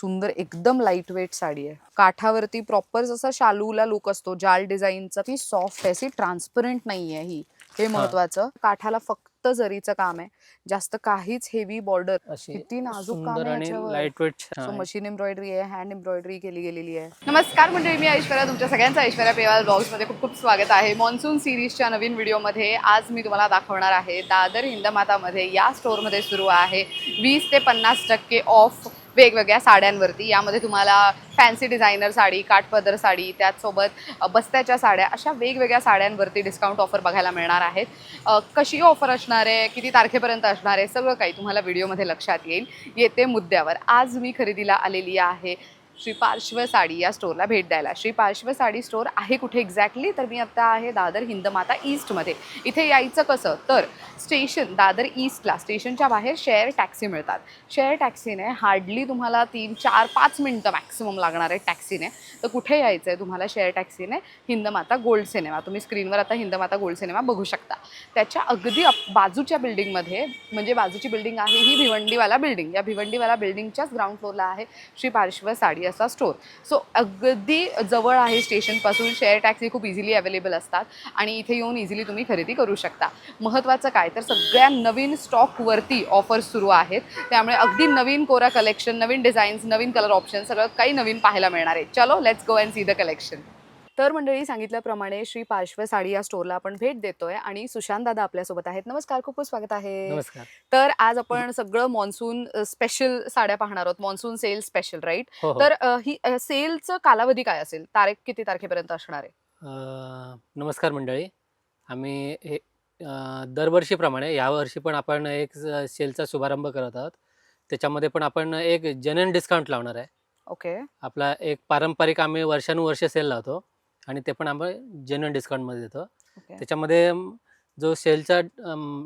सुंदर एकदम light weight sari आहे. काठावरती प्रॉपर जसा शालूला लुक असतो जाल डिझाईनचा, ती सॉफ्ट आहे, ती ट्रान्सपरंट नाहीये ही, हे महत्वाचं. काठाला फक्त जरीचं काम आहे, जास्त काहीच हेवी बॉर्डर. किती नाजूक काम आहे याच्यावर. Light weight. So machine embroidery आहे, हँड एम्ब्रॉयडरी केली गेलेली आहे. नमस्कार मंडळी, मी ऐश्वर्या, तुमच्या सगळ्यांचं ऐश्वर्या पेवाल ब्लॉग्स मध्ये खूप खूप स्वागत आहे. मॉन्सून सिरीजच्या नवीन व्हिडिओमध्ये आज मी तुम्हाला दाखवणार आहे दादर हिंदमातामध्ये या स्टोअरमध्ये सुरू आहे 20 ते 50% ऑफ वेगवेगळ्या साड्यांवरती. यामध्ये तुम्हाला फॅन्सी डिझायनर साडी, काठपदर साडी, त्याचसोबत बस्त्याच्या साड्या, अशा वेगवेगळ्या साड्यांवरती डिस्काउंट ऑफर बघायला मिळणार आहेत. कशी ऑफर असणार आहे, किती तारखेपर्यंत असणार आहे, सगळं काही तुम्हाला व्हिडिओमध्ये लक्षात येईल. येते मुद्द्यावर आज मी खरेदीला आलेली आहे श्री पार्श्व साडी या स्टोअरला भेट द्यायला. श्री पार्श्व साडी स्टोअर आहे कुठे एक्झॅक्टली, तर मी आता आहे दादर हिंदमाता ईस्टमध्ये. इथे यायचं कसं, तर स्टेशन दादर ईस्टला स्टेशनच्या बाहेर शेअर टॅक्सी मिळतात. शेअर टॅक्सीने हार्डली तुम्हाला 3, 4, 5 मिनटं मॅक्सिमम लागणार आहे टॅक्सीने. तर कुठे यायचं आहे तुम्हाला शेअर टॅक्सीने, हिंदमाता गोल्ड सिनेमा. तुम्ही स्क्रीनवर आता हिंदमाता गोल्ड सिनेमा बघू शकता. त्याच्या अगदी बाजूच्या बिल्डिंगमध्ये, म्हणजे बाजूची बिल्डिंग आहे ही भिवंडीवाला बिल्डिंग, या भिवंडीवाला बिल्डिंगच्याच ग्राउंड फ्लोअरला आहे श्री पार्श्व साडी असा स्टोअर. सो अगदी जवळ आहे स्टेशनपासून. शेअर टॅक्सी खूप इझिली अवेलेबल असतात आणि इथे येऊन इझिली तुम्ही खरेदी करू शकता. महत्त्वाचं काय, तर सगळ्या नवीन स्टॉकवरती ऑफर्स सुरू आहेत. त्यामुळे अगदी नवीन कोरा कलेक्शन, नवीन डिझाईन्स, नवीन कलर ऑप्शन, सगळं काही नवीन पाहायला मिळणार आहे. चलो let's go and see the collection. तर मंडळी, सांगितल्याप्रमाणे श्री पार्श्व साडी या स्टोअरला आपण भेट देतोय आणि सुशांत दादा आपल्यासोबत आहेत. नमस्कार, खूप खूप स्वागत आहे. नमस्कार. तर आज आपण सगळं मॉन्सून स्पेशल साड्या पाहणार आहोत. Monsoon sale special, right? हो, हो. तर ही सेलचं कालावधी काय असेल, तारीख किती तारखेपर्यंत असणार आहे? नमस्कार मंडळी. आम्ही हे दरवर्षीप्रमाणे यावर्षी पण आपण एक सेलचा शुभारंभ करत आहोत. त्याच्यामध्ये पण आपण एक जेन्युइन डिस्काउंट लावणार आहे. ओके. आपला एक पारंपरिक आम्ही वर्षानुवर्ष सेल लावतो आणि ते पण आम्ही जेन्युइन डिस्काउंटमध्ये देतो. त्याच्यामध्ये जो सेलचा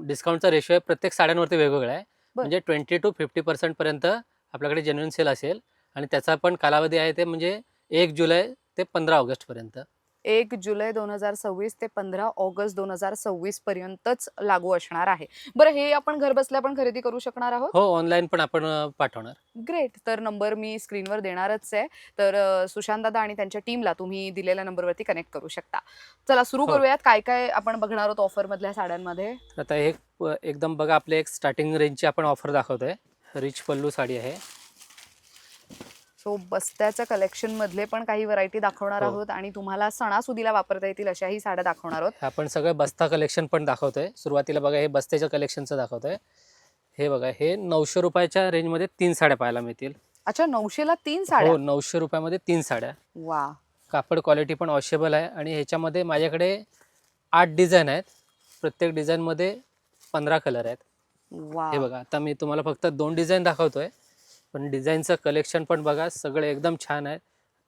डिस्काउंटचा रेशो आहे प्रत्येक साड्यांवरती वेगवेगळा आहे. म्हणजे 20 to 50% पर्यंत आपल्याकडे जेन्युइन सेल असेल आणि त्याचा पण कालावधी आहे ते म्हणजे 1 जुलै ते 15 ऑगस्ट पर्यंत. 1 जुलै 2026 ते 15 ऑगस्ट 2026 पर्यंतच लागू असणार आहे. बरं, हे आपण घर बसल्या पण खरेदी करू शकणार आहोत? हो, ऑनलाईन पण आपण पाठवणार. ग्रेट. तर नंबर मी स्क्रीनवर देणारच आहे. तर सुशांत दादा आणि त्यांच्या टीमला तुम्ही दिलेल्या नंबरवरती कनेक्ट करू शकता. चला सुरू करूयात. काय काय आपण बघणार आहोत ऑफर मधल्या साड्यांमध्ये? आता हे एकदम बघा, आपले एक स्टार्टिंग रेंजची आपण ऑफर दाखवतोय. रिच पल्लू साडी आहे. सो बस्त्याच्या कलेक्शन मधले पण काही व्हरायटी दाखवणार आहोत आणि तुम्हाला सणासुदीला वापरता येतील अशाही साड्या दाखवणार आहोत. आपण सगळं बस्ता कलेक्शन पण दाखवतोय. सुरुवातीला बघा हे बस्त्याच्या कलेक्शनचं दाखवतोय. हे बघा, हे 900 रुपयाच्या रेंजमध्ये 3 साड्या पाहायला मिळतील. अच्छा, 900ला 3 साड्या? हो, 900 रुपयामध्ये 3 साड्या. वा. कापड क्वालिटी पण वॉशेबल आहे आणि ह्याच्यामध्ये माझ्याकडे 8 डिझाईन आहेत. प्रत्येक डिझाईनमध्ये 15 कलर आहेत. वा. हे बघा, आता मी तुम्हाला फक्त 2 डिझाईन दाखवतोय, पण डिझाईनचं कलेक्शन पण बघा सगळं एकदम छान आहे.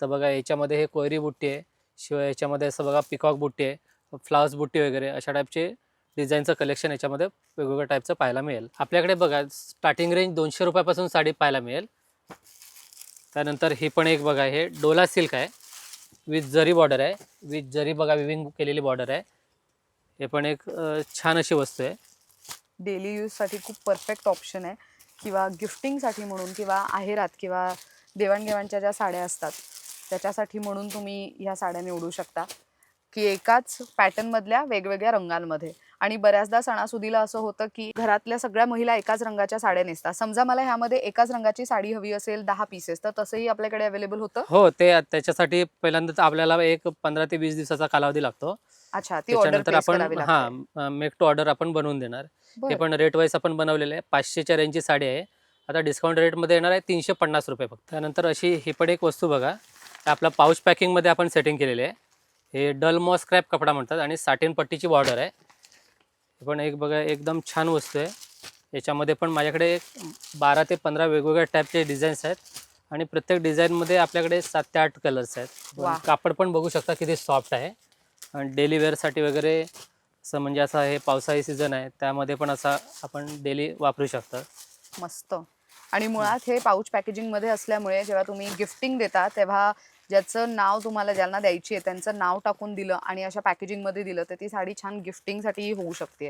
तर बघा, याच्यामध्ये हे कोयरी बुट्टी आहे, शिवाय याच्यामध्ये असं बघा पिकॉक बुट्टी आहे, फ्लावर्स बुट्टी वगैरे अशा टाईपचे डिझाईनचं कलेक्शन याच्यामध्ये वेगवेगळ्या टाईपचं पाहायला मिळेल. आपल्याकडे बघा स्टार्टिंग रेंज 200 रुपयापासून साडी पाहायला मिळेल. त्यानंतर ही पण एक बघा, हे डोला सिल्क आहे, विथ जरी बॉर्डर आहे, विथ जरी बघा विविंग केलेली बॉर्डर आहे. हे पण एक छान अशी वस्तू आहे. डेली यूजसाठी खूप परफेक्ट ऑप्शन आहे, किंवा गिफ्टिंगसाठी म्हणून, किंवा आहेरात किंवा देवाणघेवाणच्या ज्या साड्या असतात त्याच्यासाठी म्हणून तुम्ही ह्या साड्या निवडू शकता, की एकाच पॅटर्नमधल्या वेगवेगळ्या रंगांमध्ये. आणि बऱ्याचदा सणासुदीला असं होतं की घरातल्या सगळ्या महिला एकाच रंगाच्या साड्या नेसतात. समजा मला ह्यामध्ये एकाच रंगाची साडी हवी असेल 10 पीसेस, तर तसंही आपल्याकडे अवेलेबल होतं? हो, त्याच्यासाठी पहिल्यांदा आपल्याला एक 15 ते 20 दिवसाचा कालावधी लागतो. अच्छा, ती ऑर्डर प्लेस करावी लागते. हां, मेक टू ऑर्डर आपण बनवून देणार. हे पण रेट वाईज आपण बनवलेलं आहे. 500च्या रेंजची साडी आहे. आता डिस्काउंट रेटमध्ये येणार आहे 350 रुपये फक्त. त्यानंतर अशी ही पण एक वस्तू बघा, आपला पाऊच पॅकिंगमध्ये आपण सेटिंग केलेली आहे. हे डल मॉस स्क्रॅप कपडा म्हणतात आणि साटिन पट्टीची बॉर्डर आहे. हे पण एक बघा एकदम छान वस्तू आहे. याच्यामध्ये पण माझ्याकडे 12 ते 15 वेगवेगळ्या टाईपचे डिझाईन्स आहेत आणि प्रत्येक डिझाईनमध्ये आपल्याकडे 7 ते 8 कलर्स आहेत. कापड पण बघू शकता किती सॉफ्ट आहे आणि डेली वेअरसाठी वगैरे असं, म्हणजे असं हे पावसाळी सीझन आहे त्यामध्ये पण असा आपण डेली वापरू शकता. मस्त. आणि मुळात हे पाऊच पॅकेजिंगमध्ये असल्यामुळे जेव्हा तुम्ही गिफ्टिंग देता तेव्हा ज्याचं नाव तुम्हाला ज्यांना द्यायची आहे त्यांचं नाव टाकून दिलं आणि अशा पॅकेजिंगमध्ये दिलं तर ती साडी छान गिफ्टिंगसाठी होऊ शकते.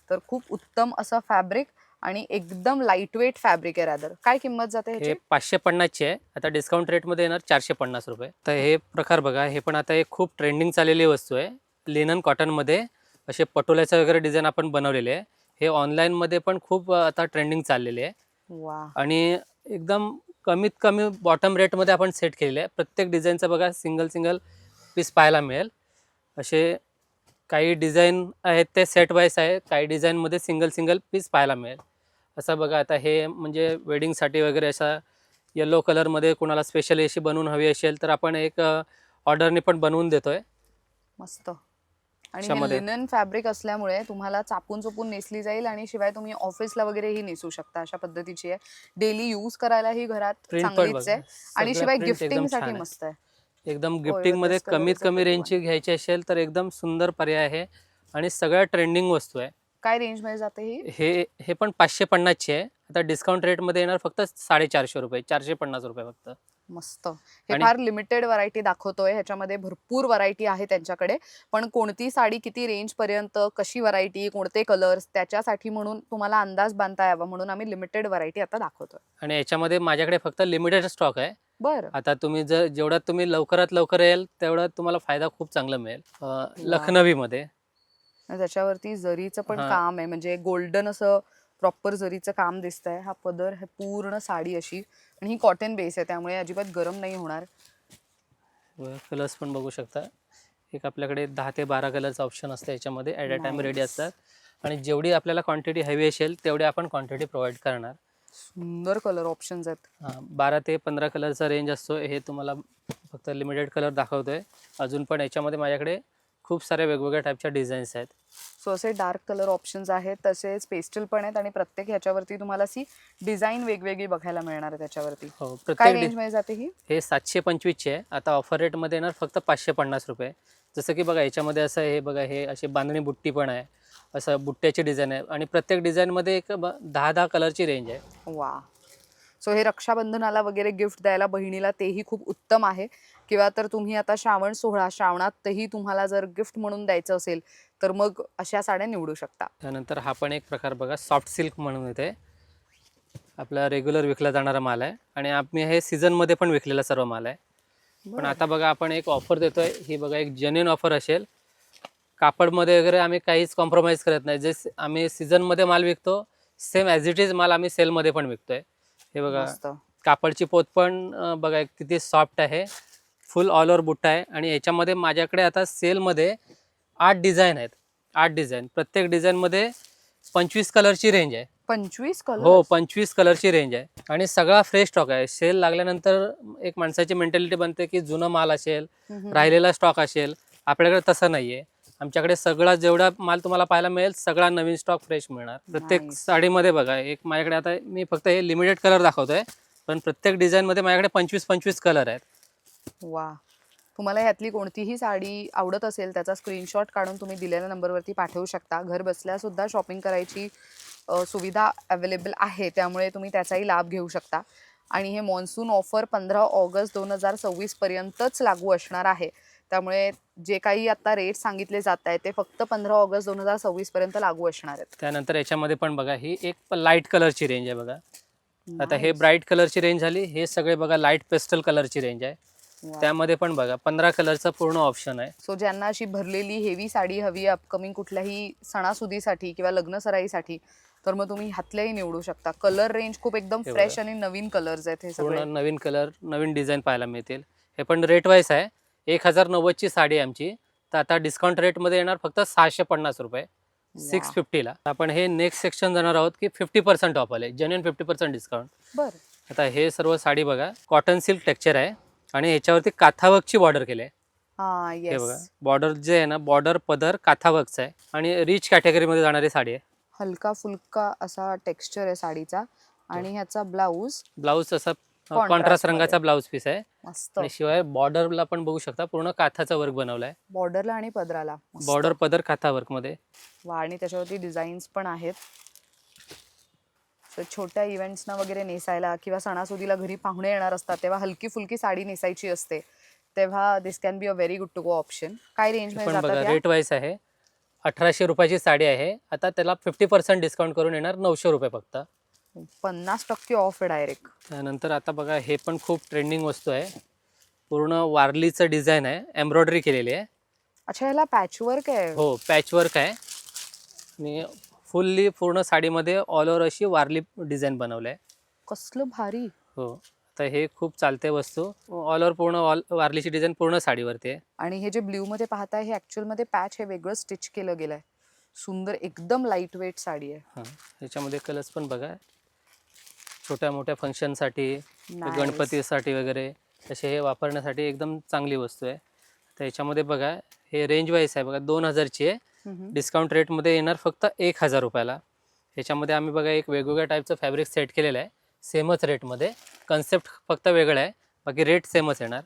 तर खूप उत्तम असं फॅब्रिक आणि एकदम लाईट वेट फॅब्रिक आहे रादर. काय किंमत जाते हे ह्याची? 550 ची आहे. आता डिस्काउंट रेटमध्ये येणार 450 रुपये. तर हे प्रकार बघा, हे पण आता एक खूप ट्रेंडिंग चाललेली वस्तू आहे. लिनन कॉटनमध्ये असे पटोल्याचं वगैरे डिझाईन आपण बनवलेले आहे. हे ऑनलाईनमध्ये पण खूप आता ट्रेंडिंग चाललेले आहे वा, आणि एकदम कमीत कमी बॉटम रेटमध्ये आपण सेट केलेले आहे. प्रत्येक डिझाईनचं बघा सिंगल सिंगल पीस पाहायला मिळेल. असे काही डिझाईन आहेत ते सेट वाईज आहे, काही डिझाईनमध्ये सिंगल सिंगल पीस पाहायला मिळेल. असं बघा, आता हे म्हणजे वेडिंगसाठी वगैरे असा येलो कलरमध्ये कोणाला स्पेशली अशी बनवून हवी असेल तर आपण एक ऑर्डरने पण बनवून देतोय मस्त. आणि हे अशामध्ये. लिनन फॅब्रिक असल्यामुळे तुम्हाला चापून चोपून नेसली जाईल आणि शिवाय तुम्ही ऑफिसला वगैरेही नेसू शकता. अशा पद्धतीची आहे. डेली यूज करायलाही घरात प्रिंट पण चांगलीच आहे बघा, आणि सगळ्या शिवाय प्रिंट एकदम गिफ्टिंगसाठी छान आहे. मस्त आहे. एकदम ओ, गिफ्टिंगमध्ये this color कमीत is a कमी pretty one. रेंजची घ्यायची असेल तर एकदम सुंदर पर्याय आहे आणि सगळ्या ट्रेंडिंग वस्तू आहे. काय रेंज मध्ये जाते ही? हे हे पण 550 ची आहे. आता डिस्काउंट रेटमध्ये येणार फक्त 450 रुपये, 450 रुपये फक्त. मस्त. हे आणि फार लिमिटेड व्हरायटी दाखवतोय. ह्याच्यामध्ये भरपूर व्हरायटी आहे त्यांच्याकडे. पण कोणती साडी किती रेंज पर्यंत, कशी व्हरायटी, कोणते कलर्स, त्याच्यासाठी म्हणून तुम्हाला अंदाज बांधता यावा म्हणून आम्ही लिमिटेड व्हरायटी आता दाखवतोय. आणि याच्यामध्ये माझ्याकडे फक्त लिमिटेड स्टॉक आहे. बरं. आता तुम्ही जर जेवढा तुम्ही लवकरात लवकर येईल तेवढा तुम्हाला फायदा खूप चांगला मिळेल. वा. लखनवीमध्ये. आणि त्याच्यावरती जरीचं पण हां. काम आहे, म्हणजे गोल्डन असं प्रॉपर जरीचं काम दिसतंय. हा पदर, हे पूर्ण साडी अशी, आणि ही कॉटन बेस आहे त्यामुळे अजिबात गरम नाही होणार. कलर्स पण बघू शकता. एक आपल्याकडे 10 ते 12 कलरचं ऑप्शन असतं याच्यामध्ये, at a time ready Nice. असतात आणि जेवढी आपल्याला क्वांटिटी हवी असेल तेवढी आपण क्वांटिटी प्रोव्हाइड करणार. सुंदर कलर ऑप्शन्स आहेत. 12 ते 15 कलरचा रेंज असतो. हे तुम्हाला फक्त लिमिटेड कलर दाखवतोय. अजून पण याच्यामध्ये माझ्याकडे खूप साऱ्या वेगवेगळ्या टाईपच्या डिझाईन्स आहेत. सो असे डार्क कलर ऑप्शन्स आहेत, तसेच पेस्टल पण आहेत आणि प्रत्येक ह्याच्यावरती तुम्हाला अशी डिझाईन वेगवेगळी बघायला मिळणार आहे त्याच्यावरती. हो, काय प्रत्येक रेंज मध्ये जाते ही? हे 725 चे आहे. आता ऑफर रेटमध्ये येणार फक्त 550 रुपये. जसं की बघा याच्यामध्ये असं हे बघा, हे अशी बांधणी बुट्टी पण आहे, असं बुट्ट्याची डिझाईन आहे आणि प्रत्येक डिझाईनमध्ये एक 10-10 कलरची रेंज आहे. वा. सो हे रक्षाबंधनाला वगैरे गिफ्ट द्यायला बहिणीला तेही खूप उत्तम आहे. किंवा तर तुम्ही आता श्रावण सोहळा, श्रावणातही तुम्हाला जर गिफ्ट म्हणून द्यायचं असेल तर मग अशा साड्या निवडू शकता. त्यानंतर हा पण एक प्रकार बघा, सॉफ्ट सिल्क म्हणून येते. आपला रेग्युलर विकला जाणारा माल आहे आणि आम्ही हे सीझनमध्ये पण विकलेला सर्व माल आहे. पण आता बघा आपण एक ऑफर देतोय. ही बघा एक जेन्युइन ऑफर असेल. कापडमध्ये वगैरे आम्ही काहीच कॉम्प्रोमाइज करत नाही. जे आम्ही सीझनमध्ये माल विकतो सेम ॲज इट इज माल आम्ही सेलमध्ये पण विकतोय. हे बघा, मस्त. कापडची पोत पण बघा किती सॉफ्ट आहे. फुल ऑल ओव्हर बुट्टा आहे आणि याच्यामध्ये माझ्याकडे आता सेलमध्ये 8 डिझाईन आहेत. 8 डिझाईन, प्रत्येक डिझाईनमध्ये 25 कलरची रेंज आहे. 25 कलर? हो, 25 कलरची रेंज आहे आणि सगळा फ्रेश स्टॉक आहे. सेल लागल्यानंतर एक माणसाची मेंटॅलिटी बनते की जुनं माल असेल, राहिलेला स्टॉक असेल. आपल्याकडे तसं नाही आहे. आमच्याकडे सगळा जेवढा माल तुम्हाला पाहायला मिळेल सगळा नवीन स्टॉक फ्रेश मिळणार. प्रत्येक Nice. साडीमध्ये बघा, एक माझ्याकडे आता मी फक्त हे लिमिटेड कलर दाखवतोय, पण प्रत्येक डिझाईनमध्ये माझ्याकडे 25-25 कलर आहेत. वा. तुम्हाला ह्यातली कोणतीही साडी आवडत असेल त्याचा स्क्रीनशॉट काढून तुम्ही दिलेल्या नंबरवरती पाठवू शकता. घर बसल्या सुद्धा शॉपिंग करायची सुविधा अवेलेबल आहे, त्यामुळे तुम्ही त्याचाही लाभ घेऊ शकता. आणि हे मॉन्सून ऑफर 15 ऑगस्ट 2026 पर्यंतच लागू असणार आहे. त्यामुळे जे काही आता रेट सांगितले जात आहेत ते फक्त 15 ऑगस्ट 2026 पर्यंत लागू असणार आहेत. त्यानंतर याच्यामध्ये पण बघा, ही एक लाईट कलरची रेंज आहे बघा. आता हे Nice. ब्राईट कलरची रेंज झाली. हे सगळे बघा लाईट पेस्टल कलरची रेंज आहे. वा. त्यामध्ये पण बघा 15 कलरचा पूर्ण ऑप्शन आहे. सो ज्यांना अशी भरलेली हेवी साडी हवी अपकमिंग कुठल्याही सणासुदीसाठी किंवा लग्न सराईसाठी, तर मग तुम्ही ह्यातल्याही निवडू शकता. कलर रेंज खूप एकदम हे फ्रेश बघा. आणि नवीन कलर्स आहेत हे पूर्ण सगळे. नवीन कलर, नवीन डिझाईन पाहायला मिळतील. हे पण रेट वाईज आहे. 1090 ची साडी आहे आमची. तर आता डिस्काउंट रेटमध्ये येणार फक्त 650 रुपये, वा. 650ला. आपण हे नेक्स्ट सेक्शन जाणार आहोत की 50% ऑफ आले, जेन्युइन 50% डिस्काउंट. बरं. आता हे सर्व साडी बघा, कॉटन सिल्क टेक्स्चर आहे आणि ह्याच्यावरती काथावर्कची बॉर्डर केली आहे. हा, हे बघा, येस. बॉर्डर जे आहे ना, बॉर्डर पदर काथावर्कचा आहे आणि रिच कॅटेगरीमध्ये जाणारी साडी आहे. हलका फुलका असा टेक्स्चर आहे साडीचा आणि ह्याचा ब्लाऊज ब्लाऊज असा Contrast कॉन्ट्रास्ट मध्ये. रंगाचा ब्लाऊज पीस आहे मस्त. आणि शिवाय बॉर्डरला पण बघू शकता पूर्ण काथाचा वर्क बनवलाय. बॉर्डरला आणि पदराला मस्त. बॉर्डर पदर काथा वर्क मध्ये. वा. आणि त्याच्यावरती डिझाईन्स पण आहेत. So, छोट्या इव्हेंट्सना वगैरे नेसायला किंवा सणासुदीला घरी पाहुणे येणार असतात तेव्हा हलकी फुलकी साडी नेसायची असते, तेव्हा this can be a very good to go option. काय रेंज मध्ये पण बघा जातात या? रेट वाईज आहे. 1800 रुपयाची साडी आहे, आता त्याला 50% डिस्काउंट करून येणार 900 रुपये फक्त. 50% ऑफ आहे डायरेक्ट. त्यानंतर आता बघा हे पण खूप ट्रेंडिंग वस्तू आहे. पूर्ण वारलीचं डिझाईन आहे, एम्ब्रॉयडरी केलेली आहे. अच्छा, ह्याला पॅचवर्क आहे. हो, पॅचवर्क आहे आणि फुल्ली पूर्ण साडीमध्ये ऑल ओव्हर अशी वारली डिझाईन बनवलं आहे. कसलं भारी. हो, आता हे खूप चालते वस्तू. ऑल ओव्हर पूर्ण वारलीची डिझाईन पूर्ण साडीवरती आहे. आणि हे जे ब्ल्यू मध्ये पाहताय हे ऍक्च्युअल मध्ये पॅच हे वेगळं स्टिच केलं गेलंय. सुंदर एकदम लाईट वेट साडी आहे. हां, ह्याच्यामध्ये कलर्स पण बघा, छोट्या मोठ्या फंक्शनसाठी, Nice. गणपतीसाठी वगैरे असे हे वापरण्यासाठी एकदम चांगली वस्तू आहे. तर ह्याच्यामध्ये बघा हे रेंज वाईज आहे बघा, 2000ची आहे. डिस्काउंट रेटमध्ये येणार फक्त 1000 रुपयाला. ह्याच्यामध्ये आम्ही बघा एक वेगवेगळ्या टाईपचं फॅब्रिक सेट केलेलं आहे, सेमच रेटमध्ये. कन्सेप्ट फक्त वेगळं आहे, बाकी रेट सेमच येणार.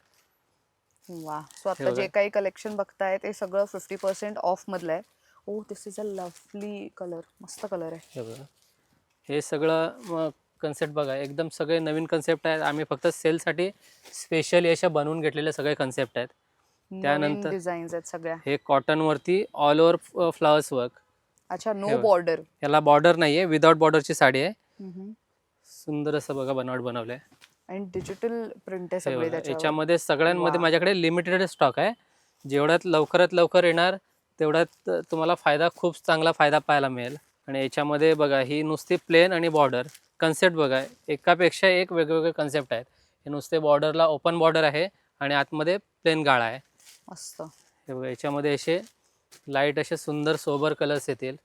वा. सो आता बघा. जे काही कलेक्शन बघताय ते सगळं 50% ऑफ मधलं आहे. ओ, दिस इज अ लवली कलर. मस्त कलर आहे. हे बघा, हे सगळं कन्सेप्ट बघा, एकदम सगळे नवीन कन्सेप्ट आहेत. आम्ही फक्त सेलसाठी स्पेशली अशा बनवून घेतलेले सगळे कन्सेप्ट आहेत. त्यानंतर डिझाईन्स आहेत सगळ्या. हे कॉटनवरती ऑल ओव्हर फ्लावर्स वर्क. अच्छा, नो हे बघा. बॉर्डर. याला बॉर्डर नाही आहे, विदाउट बॉर्डरची साडी आहे. सुंदर असं बघा बनावट बनवलं आहे. आणि डिजिटल प्रिंट आहे सगळे त्याच्यावर. याच्यामध्ये सगळ्यांमध्ये वा. माझ्याकडे लिमिटेड स्टॉक आहे. जेवढ्यात लवकरात लवकर येणार तेवढ्यात तुम्हाला खूप चांगला फायदा पाहायला मिळेल. आणि याच्यामध्ये बघा ही नुसती प्लेन आणि बॉर्डर कन्सेप्ट बघा, एकापेक्षा एक वेगवेगळे कन्सेप्ट आहेत. हे नुसते बॉर्डरला ओपन बॉर्डर आहे आणि आतमध्ये प्लेन गाळा आहे. मस्त. हे बघा, याच्यामध्ये असे लाईट असे सुंदर सोबर कलर्स येतील.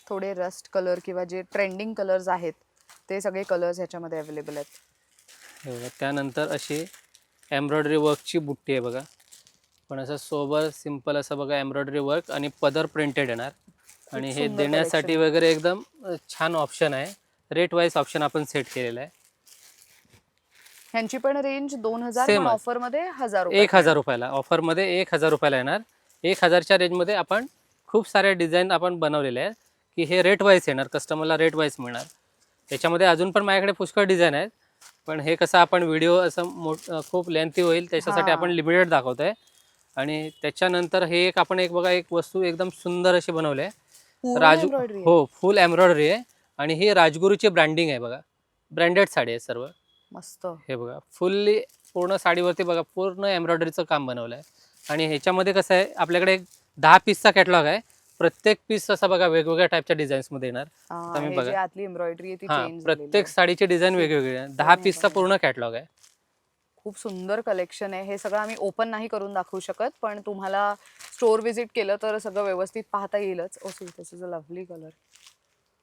थोडे रस्ट कलर किंवा जे ट्रेंडिंग कलर्स आहेत ते सगळे कलर्स ह्याच्यामध्ये अवेलेबल आहेत. हे बघा, त्यानंतर अशी एम्ब्रॉयडरी वर्कची बुट्टी आहे बघा, पण असं सोबर सिम्पल असं बघा एम्ब्रॉयडरी वर्क आणि पदर प्रिंटेड येणार. आणि हे सुंदर देण्यासाठी collection. वगैरे एकदम छान ऑप्शन आहे. रेट वाईज ऑप्शन आपण सेट केलेलं आहे. ह्यांची पण रेंज 2000, Same पण आहे. ऑफर मध्ये 1000 रुपये. 1000 रुपयाला, ऑफरमध्ये 1000 रुपयाला येणार. 1000च्या रेंजमध्ये आपण खूप साऱ्या डिझाईन आपण बनवलेले आहेत की हे रेट वाईज येणार, कस्टमरला रेट वाईज मिळणार. त्याच्यामध्ये अजून पण माझ्याकडे पुष्कळ डिझाईन आहेत, पण हे कसं आपण व्हिडिओ असं खूप लेंथी होईल त्याच्यासाठी हां. आपण लिमिटेड दाखवतो आहे. आणि त्याच्यानंतर हे एक बघा एक वस्तू एकदम सुंदर अशी बनवली आहे. पूर्ण embroidery आहे. हो, फुल एम्ब्रॉयडरी आहे आणि ही राजगुरूची ब्रँडिंग आहे बघा. ब्रँडेड साडी आहे सर्व. मस्त. हे बघा फुल्ली पूर्ण साडीवरती बघा पूर्ण एम्ब्रॉयडरीचं काम बनवलं आहे. आणि ह्याच्यामध्ये कसं आहे, आपल्याकडे एक 10 पीसचा कॅटलॉग आहे. प्रत्येक पीस असा बघा वेगवेगळ्या टाईपच्या डिझाईन्समध्ये येणार. तुम्ही हे बघा. जे आतली एम्ब्रॉयडरी आहे ती हां, चेंज प्रत्येक साडीची डिझाईन वेगवेगळी आहे. 10 पीसचा पूर्ण कॅटलॉग आहे. खूप सुंदर कलेक्शन आहे. हे सगळं आम्ही ओपन नाही करून दाखवू शकत, पण तुम्हाला स्टोर व्हिजिट केलं तर सगळं व्यवस्थित पाहता येईलच. ओ, दिस इज अ लवली कलर.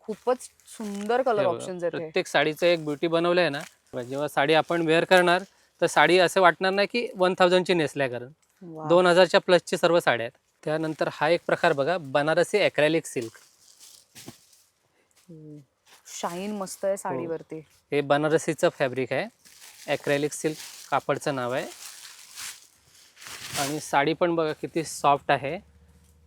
खूपच सुंदर कलर हे बघा, ऑप्शन्स आहेत हे. प्रत्येक साडीचं एक ब्युटी बनवलं आहे ना. जेव्हा साडी आपण वेअर करणार तर साडी असं वाटणार नाही की 1000ची नेसल्या, कारण वा. 2000च्या प्लसची सर्व साड्या आहेत. त्यानंतर हा एक प्रकार बघा, बनारसी ॲक्रेलिक सिल्क. शाईन मस्त आहे साडीवरती. हे बनारसीचं फॅब्रिक आहे, ॲक्रेलिक सिल्क कापडचं नाव आहे. आणि साडी पण बघा किती सॉफ्ट आहे.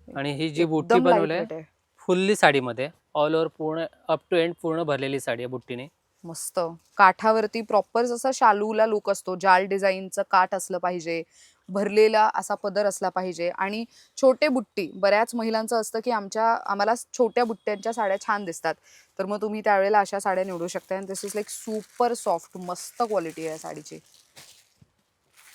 आणि ही जी बुट्टी एकदम बनवली lightweight आहे आहे. फुल्ली साडीमध्ये ऑल ओव्हर पूर्ण अप टू एंड पूर्ण भरलेली साडी आहे बुट्टीने. मस्त. काठावरती प्रॉपर जसा शालूला लुक असतो, जाल डिझाईनचं काठ असलं पाहिजे, भरलेला असा पदर असला पाहिजे. आणि छोटे बुट्टी, बऱ्याच महिलांचं असतं की आम्हाला छोट्या बुट्ट्यांच्या साड्या छान दिसतात, तर मग तुम्ही त्यावेळेला अशा साड्या निवडू शकता. आणि दिस इज लाईक सुपर सॉफ्ट, मस्त क्वालिटी आहे साडीची.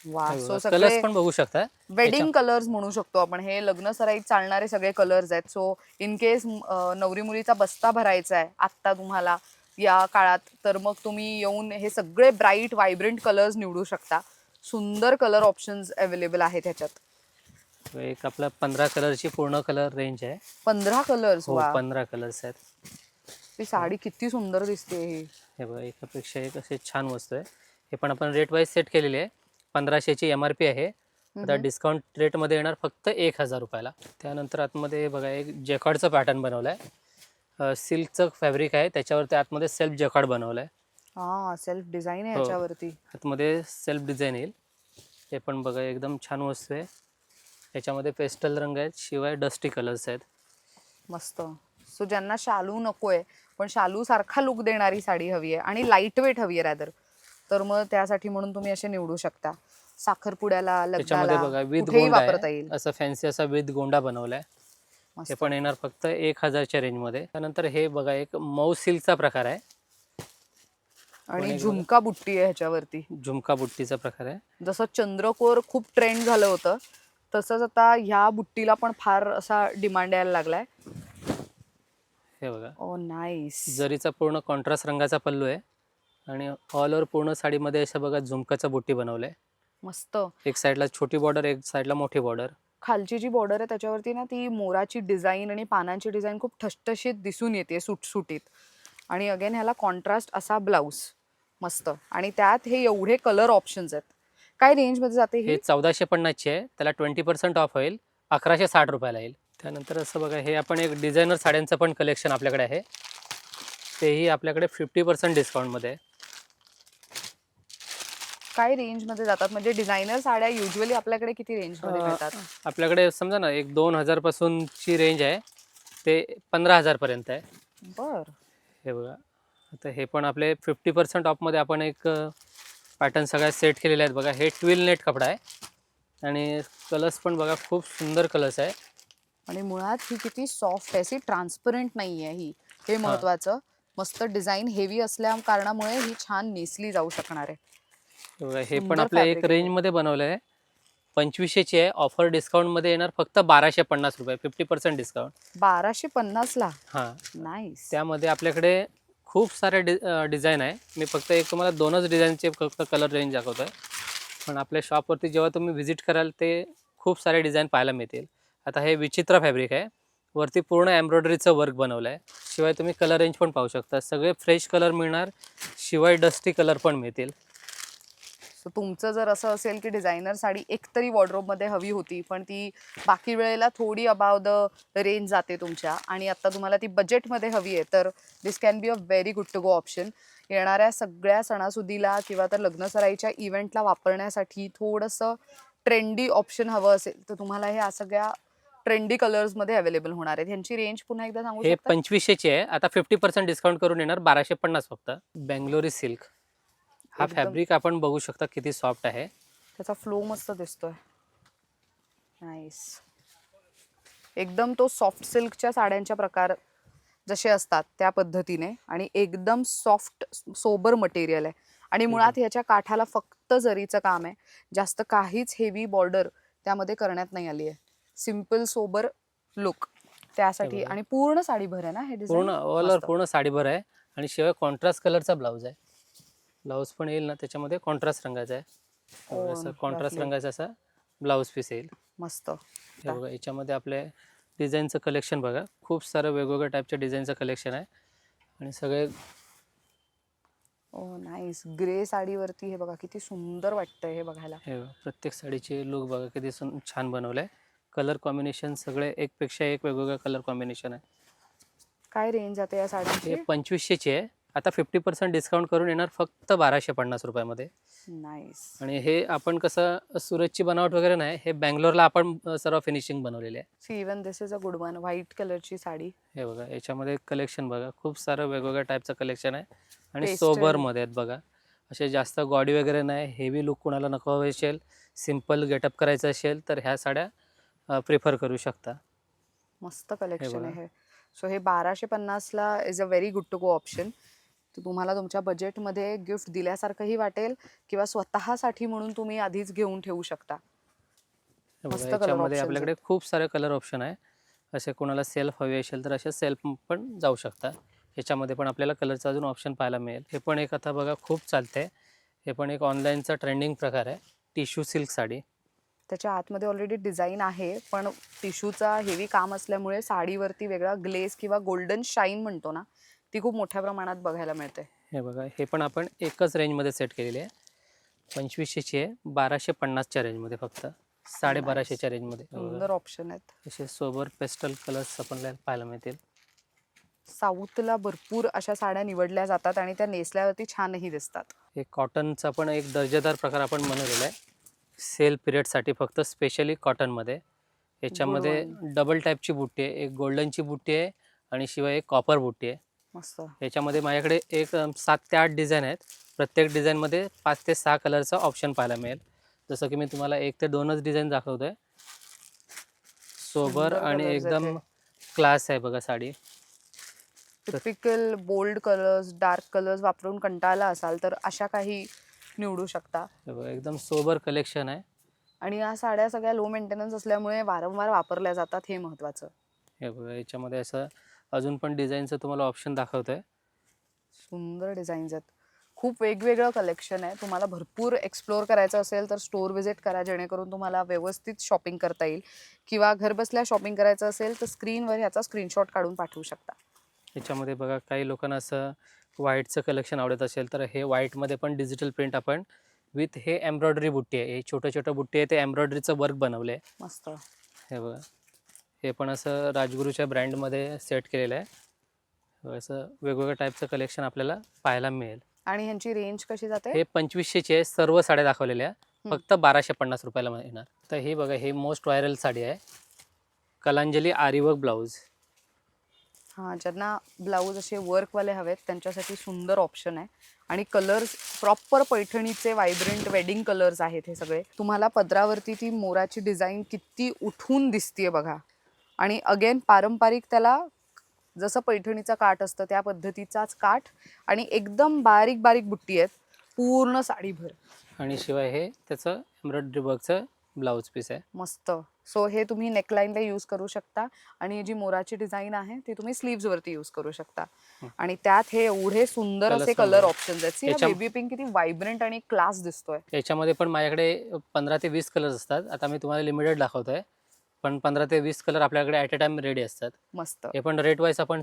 वा. सो कलर्स सगळे पण बघू शकता. वेडिंग कलर्स म्हणू शकतो आपण. हे लग्न सराईत चालणारे सगळे कलर्स आहेत. सो इन केस नवरी मुलीचा बस्ता भरायचा आहे आत्ता तुम्हाला या काळात, तर मग तुम्ही येऊन हे सगळे ब्राईट व्हायब्रंट कलर्स निवडू शकता. सुंदर कलर ऑप्शन्स अवेलेबल आहेत ह्याच्यात. एक आपला 15 कलरची पूर्ण कलर रेंज आहे. 15 कलर्स. हो, वा. 15 कलर्स आहेत. ती साडी किती सुंदर दिसते. हे बघा, एकापेक्षा एक असे छान वस्तू आहे. हे पण आपण रेट वाईज सेट केलेली आहे. 1500ची MRP आहे. आता डिस्काउंट रेटमध्ये येणार फक्त 1000 रुपयाला. त्यानंतर आतमध्ये बघा एक जॅकॉर्डचं पॅटर्न बनवलं आहे. सिल्कचं फॅब्रिक आहे, त्याच्यावरती आतमध्ये सेल्फ जॅकॉर्ड बनवलं आहे. हा, सेल्फ डिझाईन आहे हो. ह्याच्यावरती. आतमध्ये सेल्फ डिझाईन येईल. हे पण बघा एकदम छान वस्तू आहे. याच्यामध्ये पेस्टल रंग आहेत, शिवाय डस्टी कलर्स आहेत. मस्त. सो ज्यांना शालू नकोय पण शालू सारखा लुक देणारी साडी हवी आहे आणि लाईट वेट हवी आहे रॅदर, तर मग त्यासाठी म्हणून तुम्ही असे निवडू शकता. साखरपुड्याला, त्याच्यामध्ये लग्नाला बघा विथ कुठेही गोंडा वापरता आहे, येईल. असं फॅन्सी असा विथ गोंडा बनवलाय. हे पण येणार फक्त 1000च्या रेंजमध्ये. त्यानंतर हे बघा एक मऊ सिल्कचा प्रकार आहे आणि झुमका बुट्टी आहे ह्याच्यावरती. झुमका बुट्टीचा प्रकार आहे. जसं चंद्रकोर खूप ट्रेंड झालं होतं तसंच आता ह्या बुट्टीला पण फार असा डिमांड यायला लागलाय. हे बघा ओ नाईस. जरीचा पूर्ण कॉन्ट्रास्ट रंगाचा पल्लू आहे आणि ऑल ओव्हर पूर्ण साडीमध्ये असं बघा झुमकाचा बुट्टी बनवलंय. मस्त. एक साईडला छोटी बॉर्डर, एक साईडला मोठी बॉर्डर. खालची जी बॉर्डर आहे त्याच्यावरती ना ती मोराची डिझाईन आणि पानांची डिझाईन खूप ठसठशीत दिसून येते सुटसुटीत. आणि अगेन ह्याला कॉन्ट्रास्ट असा ब्लाऊज मस्त. आणि त्यात हे एवढे कलर ऑप्शन्स आहेत. काय रेंजमध्ये जाते हे हे? 1450ची आहे. त्याला 20% ऑफ होईल, 1160 रुपयाला येईल. त्यानंतर असं बघा हे आपण एक डिझायनर साड्यांचं पण कलेक्शन आपल्याकडे आहे. तेही आपल्याकडे 50% डिस्काउंटमध्ये आहे. काय रेंजमध्ये जातात म्हणजे डिझायनर साड्या युजली आपल्याकडे किती रेंजमध्ये मिळतात? आपल्याकडे समजा ना एक 2000 पासूनची रेंज आहे ते 15000 पर्यंत आहे. बर. हे बघा आता हे पण आपले 50% ऑफमध्ये आपण एक पॅटर्न सगळ्या सेट केलेले आहेत. बघा हे ट्विल नेट कपडा आहे आणि कलर्स पण बघा खूप सुंदर कलर्स आहे. आणि मुळात ही किती सॉफ्ट आहे, अशी ट्रान्सपरंट नाही आहे ही. हे महत्वाचं. मस्त डिझाईन हेवी असल्या कारणामुळे ही छान नेसली जाऊ शकणार आहे. हे बघा हे पण सुंदर आपल्या एक fabric आहे. रेंजमध्ये बनवलं आहे. 2500ची आहे. ऑफर डिस्काउंटमध्ये येणार फक्त 1250 रुपये, 50% डिस्काउंट. 1250 ला. हां नाईस. त्यामध्ये आपल्याकडे खूप सारे डिझाईन आहे. मी फक्त एक तुम्हाला 2च डिझाईनचे फक्त कलर रेंज दाखवतो आहे. पण आपल्या शॉपवरती जेव्हा तुम्ही व्हिजिट कराल ते खूप सारे डिझाईन पाहायला मिळतील. आता हे विचित्र फॅब्रिक आहे. वरती पूर्ण एम्ब्रॉयडरीचं वर्क बनवलं आहे. शिवाय तुम्ही कलर रेंज पण पाहू शकता. सगळे फ्रेश कलर मिळणार, शिवाय डस्टी कलर पण मिळतील. सो तुमचं जर असं असेल की डिझायनर साडी एकतरी वॉर्डरोबमध्ये हवी होती पण ती बाकी वेळेला थोडी अबाव द रेंज जाते तुमच्या आणि आता तुम्हाला ती बजेटमध्ये हवी आहे तर this can be a very good to go option. येणाऱ्या सगळ्या सणासुदीला किंवा तर लग्नसराईच्या इव्हेंटला वापरण्यासाठी थोडंसं ट्रेंडी ऑप्शन हवं असेल तर तुम्हाला हे सगळ्या ट्रेंडी कलर्समध्ये अवेलेबल होणार आहेत. ह्यांची रेंज पुन्हा एकदा सांगू हे शकता? 2500ची आहे. आता 50% डिस्काउंट करून येणार 1250 फक्त. बेंगलोरी सिल्क हा फॅब्रिक आपण बघू शकता किती सॉफ्ट आहे. त्याचा फ्लो मस्त दिसतोय. नाईस. एकदम तो सॉफ्ट सिल्कच्या साड्यांच्या प्रकार जसे असतात त्या पद्धतीने आणि एकदम सॉफ्ट सोबर मटेरियल आहे. आणि मुळात ह्याच्या काठाला फक्त जरीचं काम आहे. जास्त काहीच हेवी बॉर्डर त्यामध्ये करण्यात नाही आली आहे. सिम्पल सोबर लुक त्यासाठी. आणि पूर्ण साडीभर आहे ना हे डिझाईन? पूर्ण ऑल ओव्हर पूर्ण साडीभर आहे आणि शिवाय कॉन्ट्रास्ट कलरचा ब्लाऊज आहे. ब्लाऊज पण येईल ना त्याच्यामध्ये कॉन्ट्रास्ट रंगाचा आहे. असं कॉन्ट्रास्ट रंगाचा असा ब्लाऊज पीस येईल. मस्त. हे बघा याच्यामध्ये आपले डिझाईनचं कलेक्शन बघा. खूप सारं वेगवेगळ्या टाईपच्या डिझाईनचं कलेक्शन आहे आणि सगळे. ओ नाईस. ग्रे साडीवरती हे बघा किती सुंदर वाटतंय हे बघायला. हे बघा प्रत्येक साडीचे लुक बघा किती छान बनवलंय. कलर कॉम्बिनेशन सगळे एकपेक्षा एक वेगवेगळं कलर कॉम्बिनेशन आहे. काय रेंज जाते या साडीची? हे 2500ची आहे. आता 50% डिस्काउंट करून येणार फक्त 1250 रुपयामध्ये. नाईस. आणि हे आपण कसं सुरतची बनावट वगैरे नाही, हे बँगलोरला आपण सर्व फिनिशिंग बनवलेली आहे. See even this is a good one. White कलरची साडी. हे बघा याच्यामध्ये कलेक्शन बघा खूप सारं वेगवेगळ्या टाईपचं कलेक्शन आहे आणि Pastel. सोबरमध्ये आहेत बघा. असे जास्त गॉडी वगैरे नाही, हेवी लुक कुणाला नको हवे असेल, सिम्पल गेटअप करायचं असेल तर ह्या साड्या प्रिफर करू शकता. मस्त कलेक्शन आहे. सो हे 1250 ला is a very good to go option. तर तुम्हाला तुमच्या बजेटमध्ये गिफ्ट दिल्यासारखंही वाटेल किंवा स्वतःसाठी म्हणून तुम्ही आधीच घेऊन ठेवू शकता. हे बघा मस्त कलर याच्यामध्ये ऑप्शन्स आपल्याकडे खूप सारे कलर ऑप्शन आहे. असे कोणाला सेल्फ हवे असेल तर असे सेल्फ पण जाऊ शकता. याच्यामध्ये पण आपल्याला कलरचा अजून ऑप्शन पाहायला मिळेल. हे पण एक आता बघा खूप चालते. हे पण एक ऑनलाईनचा ट्रेंडिंग प्रकार आहे. Tissue silk sari. त्याच्या आतमध्ये ऑलरेडी डिझाईन आहे पण टिश्यूचा हेवी काम असल्यामुळे साडीवरती वेगळा ग्लेज किंवा गोल्डन शाईन म्हणतो ना ती खूप मोठ्या प्रमाणात बघायला मिळते. हे बघा हे पण आपण एकच रेंजमध्ये सेट केलेली आहे. 2500ची आहे. 1250च्या रेंजमध्ये फक्त. 1250च्या रेंजमध्ये. सुंदर ऑप्शन आहेत. असे सोबर पेस्टल कलर्स आपल्याला पाहायला मिळतील. साऊथला भरपूर अशा साड्या निवडल्या जातात आणि त्या नेसल्यावरती छानही दिसतात. एक कॉटनचा पण एक दर्जेदार प्रकार आपण बनवलेला आहे. सेल पिरियडसाठी फक्त स्पेशली कॉटनमध्ये. याच्यामध्ये डबल टाईपची बुट्टी आहे. एक गोल्डनची बुट्टी आहे आणि शिवाय एक कॉपर बुट्टी आहे. मस्त. याच्यामध्ये माझ्याकडे एक 7 ते 8 डिझाईन आहेत. प्रत्येक डिझाईनमध्ये 5 ते 6 कलरचा ऑप्शन पाहायला मिळेल. जसं की मी तुम्हाला 1 ते 2च डिझाईन दाखवतोय. सोबर आणि एकदम क्लास आहे बघा sari. Typical bold colours, dark colours वापरून कंटाळला असाल तर अशा काही निवडू शकता. हे बघा एकदम सोबर कलेक्शन आहे. आणि या साड्या सगळ्या लो मेंटेनन्स असल्यामुळे वारंवार वापरल्या जातात, हे महत्त्वाचं. हे बघा याच्यामध्ये असं अजून पण डिझाईनचं तुम्हाला ऑप्शन दाखवतोय. सुंदर डिझाईन्स आहेत. खूप वेगवेगळं कलेक्शन आहे. तुम्हाला भरपूर एक्सप्लोअर करायचं असेल तर स्टोअर व्हिजिट करा, जेणेकरून तुम्हाला व्यवस्थित शॉपिंग करता येईल. किंवा घरबसल्या शॉपिंग करायचं असेल तर स्क्रीनवर ह्याचा स्क्रीनशॉट काढून पाठवू शकता. याच्यामध्ये बघा काही लोकांना असं व्हाईटचं कलेक्शन आवडत असेल तर हे व्हाईटमध्ये पण डिजिटल प्रिंट आपण विथ हे एम्ब्रॉयडरी बुट्टी आहे. हे छोटं छोटं बुट्टी आहे, ते एम्ब्रॉयडरीचं वर्क बनवलं आहे. मस्त. हे बघा हे पण असं राजगुरूच्या ब्रँडमध्ये सेट केलेलं आहे. असं वेगवेगळ्या टाईपचं कलेक्शन आपल्याला पाहायला मिळेल. आणि ह्यांची रेंज कशी जाते? हे 2500ची आहे. सर्व साड्या दाखवलेल्या फक्त 1250 रुपयाला येणार. तर हे बघा हे मोस्ट व्हायरल साडी आहे, कलांजली आरीवर्क ब्लाऊज. हां, ज्यांना ब्लाऊज असे वर्कवाले हवेत त्यांच्यासाठी सुंदर ऑप्शन आहे. आणि कलर्स प्रॉपर पैठणीचे व्हायब्रंट वेडिंग कलर्स आहेत हे सगळे. तुम्हाला पदरावरती ती मोराची डिझाईन किती उठून दिसतीये बघा. आणि अगेन पारंपरिक, त्याला जसं पैठणीचा काठ असतं त्या पद्धतीचाच काठ आणि एकदम बारीक बारीक बुट्टी आहेत पूर्ण साडीभर. आणि शिवाय हे त्याचं एम्ब्रॉयडरी वर्कचं ब्लाऊज पीस आहे. मस्त. सो हे तुम्ही नेकलाईनला यूज करू शकता आणि ही जी मोराची डिझाईन आहे ती तुम्ही स्लीव्ज वरती यूज करू शकता. आणि त्यात हे एवढे सुंदर असे कलर ऑप्शन्स आहेत. बेबी पिंक किती व्हायब्रंट आणि क्लास दिसतोय. याच्यामध्ये पण माझ्याकडे 15 ते 20 कलर्स असतात. आता मी तुम्हाला लिमिटेड दाखवतोय, पण 15 ते 20 कलर आपल्याकडे ॲट अ टाइम रेडी असतात. मस्त. हे पण रेट वाईज आपण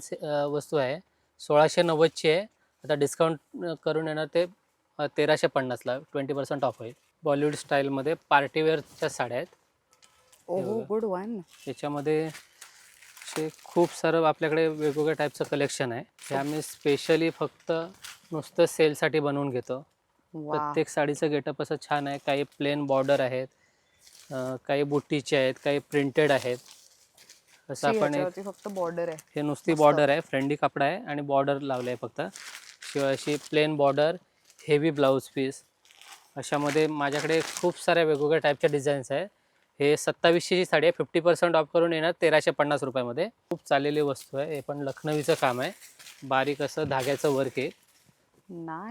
वस्तू आहे 1690ची आहे. आता डिस्काउंट करून येणार ते 1350ला 20% ऑफ होईल. बॉलिवूड स्टाईलमध्ये पार्टीवेअरच्या साड्या आहेत. ओहो, गुड वन. याच्यामध्ये असे खूप सारं आपल्याकडे वेगवेगळ्या टाईपचं कलेक्शन आहे. हे आम्ही स्पेशली फक्त नुसतं सेलसाठी बनवून घेतो. प्रत्येक साडीचं गेटअप असं छान आहे. काही प्लेन बॉर्डर आहेत, काही बुट्टीचे आहेत, काही प्रिंटेड आहेत. असं आपण फक्त बॉर्डर आहे. हे नुसती बॉर्डर आहे, फ्रेंडी कपडा आहे आणि बॉर्डर लावलं आहे फक्त. शिवाय अशी plain border, heavy blouse piece, अशामध्ये माझ्याकडे खूप साऱ्या वेगवेगळ्या टाईपच्या डिझाईन्स आहे. हे 2700ची साडी आहे. 50% ऑफ करून येणार 1350 रुपयामध्ये. खूप चाललेली वस्तू आहे. हे पण लखनवीचं काम आहे, बारीक असं धाग्याचं वर्क आहे.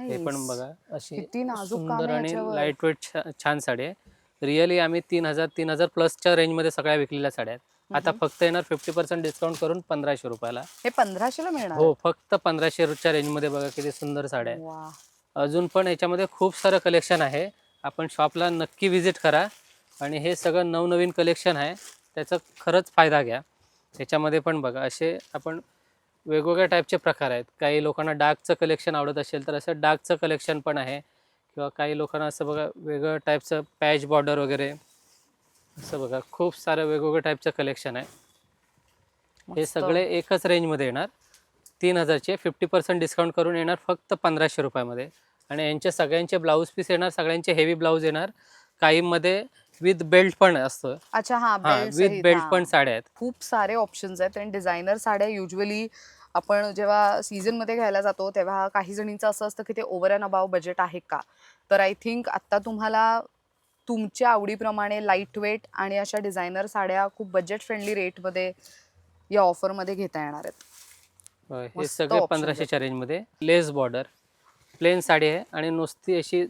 हे पण बघा अशी सुंदर आणि लाईट वेट छान साडी आहे. रिअली आम्ही 3000 प्लसच्या रेंजमध्ये सगळ्या विकलेल्या साड्या आहेत. आता फक्त येणार 50% डिस्काउंट करून 1500 रुपयाला. हे 1500ला मिळणार? हो, फक्त 1500च्या रेंजमध्ये. बघा किती सुंदर साड्या आहेत. अजून पण याच्यामध्ये खूप सारं कलेक्शन आहे. आपण शॉपला नक्की व्हिजिट करा आणि हे सगळं नवनवीन कलेक्शन आहे, त्याचा खरंच फायदा घ्या. याच्यामध्ये पण बघा असे आपण वेगवेगळ्या टाईपचे प्रकार आहेत. काही लोकांना डार्कचं कलेक्शन आवडत असेल तर असं डार्कचं कलेक्शन पण आहे. किंवा काही लोकांना असं बघा वेगळं टाईपचं पॅच बॉर्डर वगैरे असं बघा खूप सारं वेगवेगळ्या टाईपचं कलेक्शन आहे. हे सगळे एकच रेंजमध्ये येणार. 3000चे 50% डिस्काउंट करून येणार फक्त 1500 रुपयामध्ये. आणि यांचे सगळ्यांचे ब्लाऊज पीस येणार, सगळ्यांचे हेवी ब्लाऊज येणार. काहीमध्ये विथ बेल्ट पण असतो. अच्छा, हा, विथ बेल्ट पण साड्या आहेत. खूप सारे ऑप्शन्स आहेत. आणि डिझायनर साड्या युजली आपण जेव्हा सीझनमध्ये घ्यायला जातो तेव्हा काही जणींचं असं असतं की ते ओव्हर अँड अबाव बजेट आहे का. तर आय थिंक आत्ता तुम्हाला तुमच्या आवडीप्रमाणे लाईट वेट आणि अशा डिझायनर साड्या खूप बजेट फ्रेंडली रेटमध्ये या ऑफरमध्ये घेता येणार आहेत. हे सगळे 1500च्या रेंजमध्ये. लेस बॉर्डर प्लेन साडी आहे आणि नुसती अशी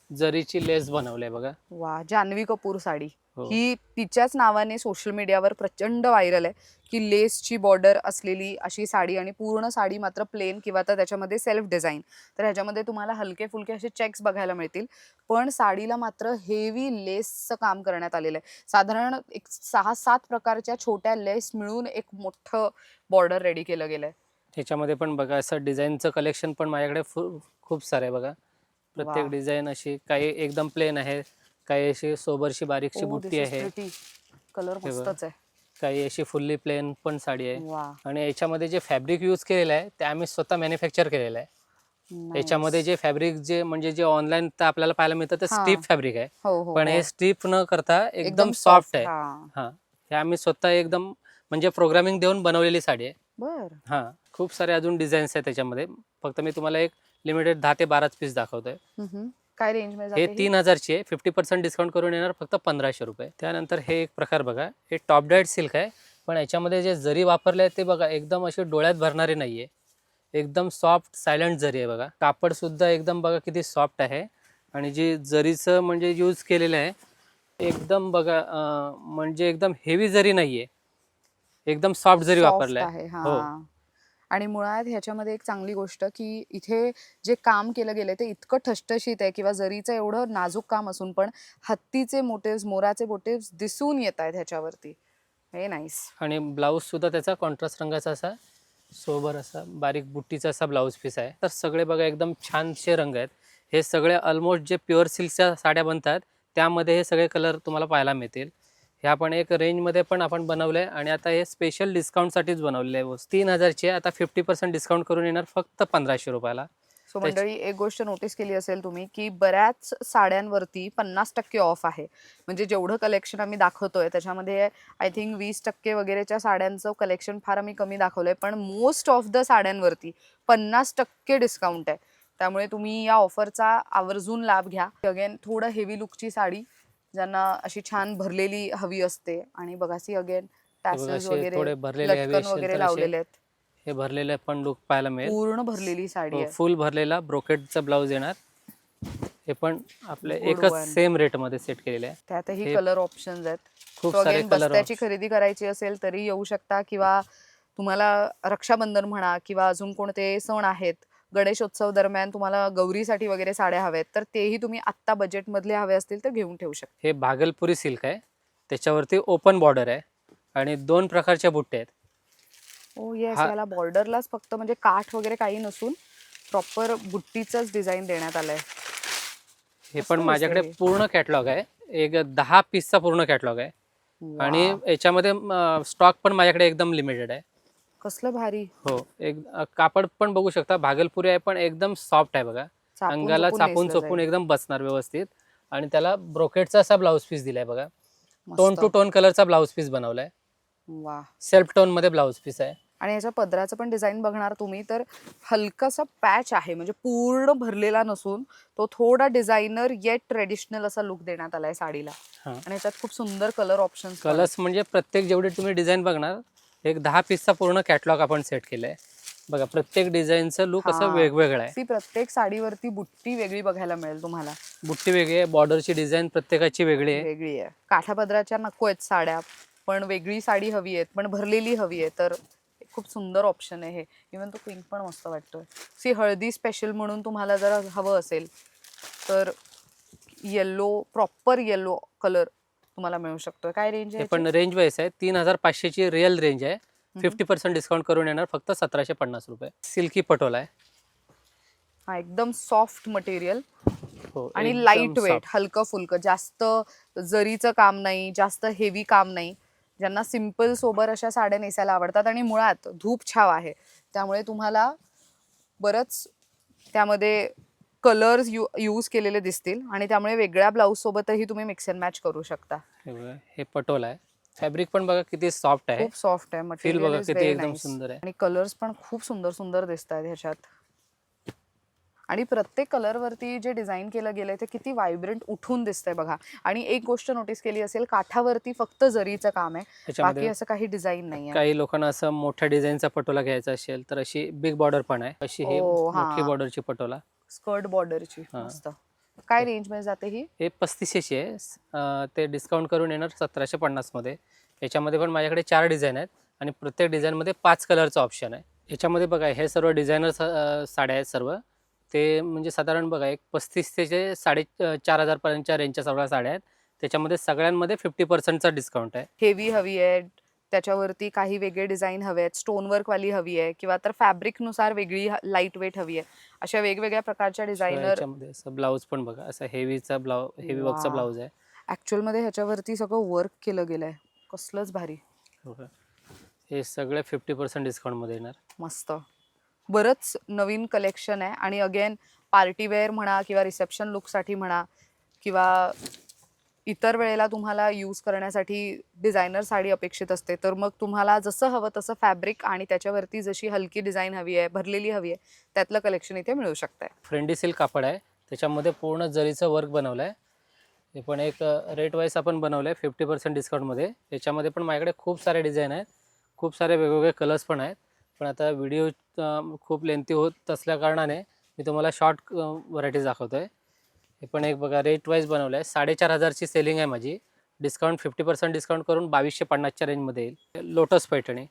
जरीची लेस बनवली आहे बघा. वा, जान्हवी कपूर साडी ही तिच्याच नावाने सोशल मीडियावर प्रचंड व्हायरल आहे की लेसची बॉर्डर असलेली अशी साडी. आणि पूर्ण साडी मात्र प्लेन किंवा तर त्याच्यामध्ये सेल्फ डिझाईन. तर ह्याच्यामध्ये तुम्हाला हलके फुलके असे चेक्स बघायला मिळतील, पण साडीला मात्र हेवी लेसचं काम करण्यात आलेलं आहे. साधारण एक 6-7 प्रकारच्या छोट्या लेस मिळून एक मोठं बॉर्डर रेडी केलं गेलंय. ह्याच्यामध्ये पण बघा असं डिझाईनचं कलेक्शन पण माझ्याकडे खूप सारे आहे बघा. प्रत्येक डिझाईन अशी काही एकदम प्लेन आहे, काही अशी सोबरशी बारीकशी बुट्टी आहे, कलर मस्तच आहे. काही अशी फुल्ली प्लेन पण साडी आहे. आणि याच्यामध्ये जे फॅब्रिक यूज केलेलं आहे ते आम्ही स्वतः मॅन्युफॅक्चर केलेलं आहे. याच्यामध्ये जे फॅब्रिक जे म्हणजे जे ऑनलाईन आपल्याला पाहायला मिळतं ते स्टीप फॅब्रिक आहे, पण हे स्टीप न करता एकदम सॉफ्ट आहे. हा, हे आम्ही स्वतः एकदम म्हणजे प्रोग्रामिंग देऊन बनवलेली साडी आहे. हा, खूप सारे अजून डिझाईन्स आहेत त्याच्यामध्ये. फक्त मी तुम्हाला एक लिमिटेड 10 ते 12 पीस दाखवतोय. काय रेंज मध्ये? हे 3000ची आहे. 50% डिस्काउंट करून येणार फक्त 1500 रुपये. त्यानंतर हे एक प्रकार बघा, हे टॉप डायट सिल्क आहे. पण याच्यामध्ये जे जरी वापरले आहे ते बघा एकदम असे डोळ्यात भरणारे नाही आहे, एकदम सॉफ्ट सायलेंट जरी आहे बघा. कापडसुद्धा एकदम बघा किती सॉफ्ट आहे आणि जी जरीचं म्हणजे यूज केलेलं आहे एकदम बघा म्हणजे एकदम हेवी जरी नाही आहे, एकदम सॉफ्ट जरी सॉफ्ट वापरला आहे. आहे. हो. हा. आणि मुळात ह्याच्यामध्ये एक चांगली गोष्ट की इथे जे काम केलं गेलंय ते इतकं ठसठशीत आहे किंवा जरीचं एवढं नाजूक काम असून पण हत्तीचे मोटिव्स, मोराचे मोटिव्स दिसून येत आहेत ह्याच्यावरती. हे नाईस. आणि ब्लाऊजसुद्धा त्याचा कॉन्ट्रास्ट रंगाचा असा सोबर असा बारीक बुट्टीचा असा ब्लाऊज पीस आहे. तर सगळे बघा एकदम छानसे रंग आहेत. हे सगळे ऑलमोस्ट जे प्युअर सिल्कच्या साड्या बनतात त्यामध्ये हे सगळे कलर तुम्हाला पाहायला मिळतील. ह्या पण एक रेंजमध्ये पण आपण बनवलं आहे आणि आता हे स्पेशल डिस्काउंटसाठीच बनवलेलं आहे वस्तू. 3000ची आता 50% डिस्काउंट करून येणार फक्त 1500 रुपयाला. सो मंडळी, एक गोष्ट नोटीस केली असेल तुम्ही की बऱ्याच साड्यांवरती 50% ऑफ आहे. म्हणजे जेवढं कलेक्शन आम्ही दाखवतोय त्याच्यामध्ये आय थिंक 20% वगैरेच्या साड्यांचं कलेक्शन फार आम्ही कमी दाखवलंय, पण मोस्ट ऑफ द साड्यांवरती 50% डिस्काउंट आहे. त्यामुळे तुम्ही या ऑफरचा आवर्जून लाभ घ्या. अगेन थोडं हेवी लुकची साडी ज्यांना अशी छान भरलेली हवी असते आणि बघा सी अगेन हे बघा टॅसेस असे वगैरे, थोडे भरलेले हवे लटकन असेल वगैरे तर असे लावलेले आहेत. हे भरलेले पण लुक पाहायला मिळेल. पूर्ण भरलेली साडी आहे. फुल भरलेला ब्रोकेटचा ब्लाऊज येणार. हे पण आपले Good एकच one. सेम रेटमध्ये सेट केलेले आहे. त्यातही हे कलर ऑप्शन्स आहेत. खूप So सारे again, कलर बस्त्याची खरेदी करायची असेल तरी येऊ शकता किंवा तुम्हाला रक्षाबंधन म्हणा किंवा अजून कोणते सण आहेत, गणेशोत्सव दरम्यान तुम्हाला गौरीसाठी वगैरे साड्या हव्यात तर तेही तुम्ही आत्ता बजेटमधले हवे असतील तर घेऊन ठेवू शकता. हे भागलपुरी सिल्क आहे, त्याच्यावरती ओपन बॉर्डर आहे आणि 2 प्रकारच्या बुट्ट्या आहेत. ओ येस, हा याला बॉर्डरलाच फक्त म्हणजे काठ वगैरे काही नसून प्रॉपर बुट्टीचंच डिझाईन देण्यात आलंय. हे मस्त पण दिसतंय माझ्याकडे हे. पूर्ण कॅटलॉग आहे. एक 10 पीसचा पूर्ण कॅटलॉग आहे आणि वा, याच्यामध्ये स्टॉक पण माझ्याकडे एकदम लिमिटेड आहे. कसलं भारी. हो. एक कापड पण बघू शकता भागलपुरी आहे पण एकदम सॉफ्ट आहे बघा. चापून अंगाला चोपून चापून नेसलं चोपून जाईल. एकदम बसणार व्यवस्थित आणि त्याला ब्रोकेटचा असा ब्लाऊज पीस दिलाय बघा. टोन मस्त. टू टोन कलरचा ब्लाऊज पीस बनवलाय. वा. सेल्फ टोन मध्ये ब्लाऊज पीस आहे. आणि याच्या पदराचं पण डिझाईन बघणार तुम्ही तर हलकासा पॅच आहे, म्हणजे पूर्ण भरलेला नसून तो थोडा डिझायनर येट ट्रेडिशनल असा लुक देण्यात आलाय साडीला. हा. आणि याच्यात खूप सुंदर कलर ऑप्शन्स कलर्स म्हणजे प्रत्येक जेवढे तुम्ही डिझाईन बघणार एक 10 पीसचा पूर्ण कॅटलॉग आपण सेट केलाय बघा. प्रत्येक डिझाईनचं लुक असं वेगवेगळं आहे. ती प्रत्येक साडीवरती बुट्टी वेगळी बघायला मिळेल तुम्हाला. बुट्टी वेगळी आहे, बॉर्डरची डिझाईन प्रत्येकाची वेगळी आहे. वेगळी आहे. काठापदराच्या नको आहेत साड्या, पण वेगळी साडी हवी आहे, पण भरलेली हवी आहे तर खूप सुंदर ऑप्शन आहे हे. इव्हन तो पिंक पण मस्त वाटतोय. सी हळदी स्पेशल म्हणून तुम्हाला जर हवं असेल तर येलो, प्रॉपर येलो कलर तुम्हाला मिळू शकतो. काय रेंज हे आहे पण रेंज वाईज आहे. 3500 ची रिअल रेंज आहे. 50% डिस्काउंट करून येणार फक्त 1750 रुपये. सिल्की पटोला आहे. हा, एकदम सॉफ्ट मटेरियल हो आणि एकदम लाईट वेट, soft. हलकं फुलकं, जास्त जरीचं काम नाही, जास्त हेवी काम नाही. ज्यांना सिम्पल सोबर अशा साड्या नेसायला आवडतात आणि मुळात धूप छाव आहे त्यामुळे तुम्हाला बरंच त्यामध्ये कलर्स यूज केलेले दिसतील आणि त्यामुळे वेगळ्या ब्लाऊज सोबतही तुम्ही मिक्स अँड मॅच करू शकता. हे बघा, हे पटोला आहे. फॅब्रिक पण बघा किती सॉफ्ट आहे. खूप सॉफ्ट आहे, फील मटेरियल बघा इज किती व्हेरी एकदम नाईस सुंदर आहे. आणि कलर्स पण खूप सुंदर सुंदर दिसत आहेत ह्याच्यात. आणि प्रत्येक कलर वरती जे डिझाईन केलं गेलंय ते किती व्हायब्रंट उठून दिसतंय बघा. आणि एक गोष्ट नोटीस केली असेल, काठावरती फक्त जरीचं काम आहे, बाकी त्याच्यामध्ये असं काही डिझाईन नाहीये. काही लोकांना असं मोठ्या डिझाईनचा पटोला घ्यायचा असेल तर अशी बिग बॉर्डर पण आहे. अशी ही ओ, हा. मोठी बॉर्डरची पटोला. स्कर्ट बॉर्डरची हा. मस्त. काय रेंज मध्ये जाते ही? हे 3500ची आहे. ते डिस्काउंट करून येणार 1750 मध्ये. याच्यामध्ये पण माझ्याकडे 4 डिझाईन आहेत आणि प्रत्येक डिझाईनमध्ये 5 कलरचा ऑप्शन आहे. याच्यामध्ये बघा हे सर्व डिझायनर साड्या आहेत सर्व. ते म्हणजे साधारण बघा एक 35 ते 4500 पर्यंतच्या रेंजच्या सगळ्या साड्या आहेत. त्याच्यामध्ये सगळ्यांमध्ये 50%चा डिस्काउंट आहे. हेवी हवी आहे, त्याच्यावरती काही वेगळे डिझाईन हवे आहेत, स्टोन वर्क वाली हवी आहे किंवा तर फॅब्रिक नुसार वेगळी लाईट वेट हवी आहे, अशा वेगवेगळ्या प्रकारच्या डिझायनर. याच्यामध्ये असं ब्लाऊज पण बघा असं हेवी वर्कचा ब्लाऊज आहे. ऍक्च्युअल मध्ये ह्याच्यावरती सगळं वर्क केलं गेलंय, कसलंच भारी. हे सगळे 50% डिस्काउंट मध्ये येणार. मस्त. बरंच नवीन कलेक्शन आहे आणि अगेन पार्टीवेअर म्हणा किंवा रिसेप्शन लुकसाठी म्हणा किंवा इतर वेळेला तुम्हाला यूज करण्यासाठी डिझायनर साडी अपेक्षित असते, तर मग तुम्हाला जसं हवं तसं फॅब्रिक आणि त्याच्यावरती जशी हलकी डिझाईन हवी आहे, भरलेली हवी आहे, त्यातलं कलेक्शन इथे मिळू शकतंय. फ्रेंडी सिल्क कापड आहे, त्याच्यामध्ये पूर्ण जरीचं वर्क बनवलं आहे. हे पण एक रेट वाईज आपण बनवलं आहे 50% डिस्काउंटमध्ये. याच्यामध्ये पण माझ्याकडे खूप सारे डिझाईन आहेत. खूप सारे वेगवेगळे कलर्स पण आहेत, पण आता व्हिडिओ खूप लेंथी होत असल्या कारणाने मी तुम्हाला शॉर्ट व्हरायटीज दाखवतोय. हे पण एक बघा रेट वाईज बनवलं आहे. 4,500ची सेलिंग आहे माझी. डिस्काउंट 50% डिस्काउंट करून 2,250च्या रेंजमध्ये येईल. लोटस पैठणी.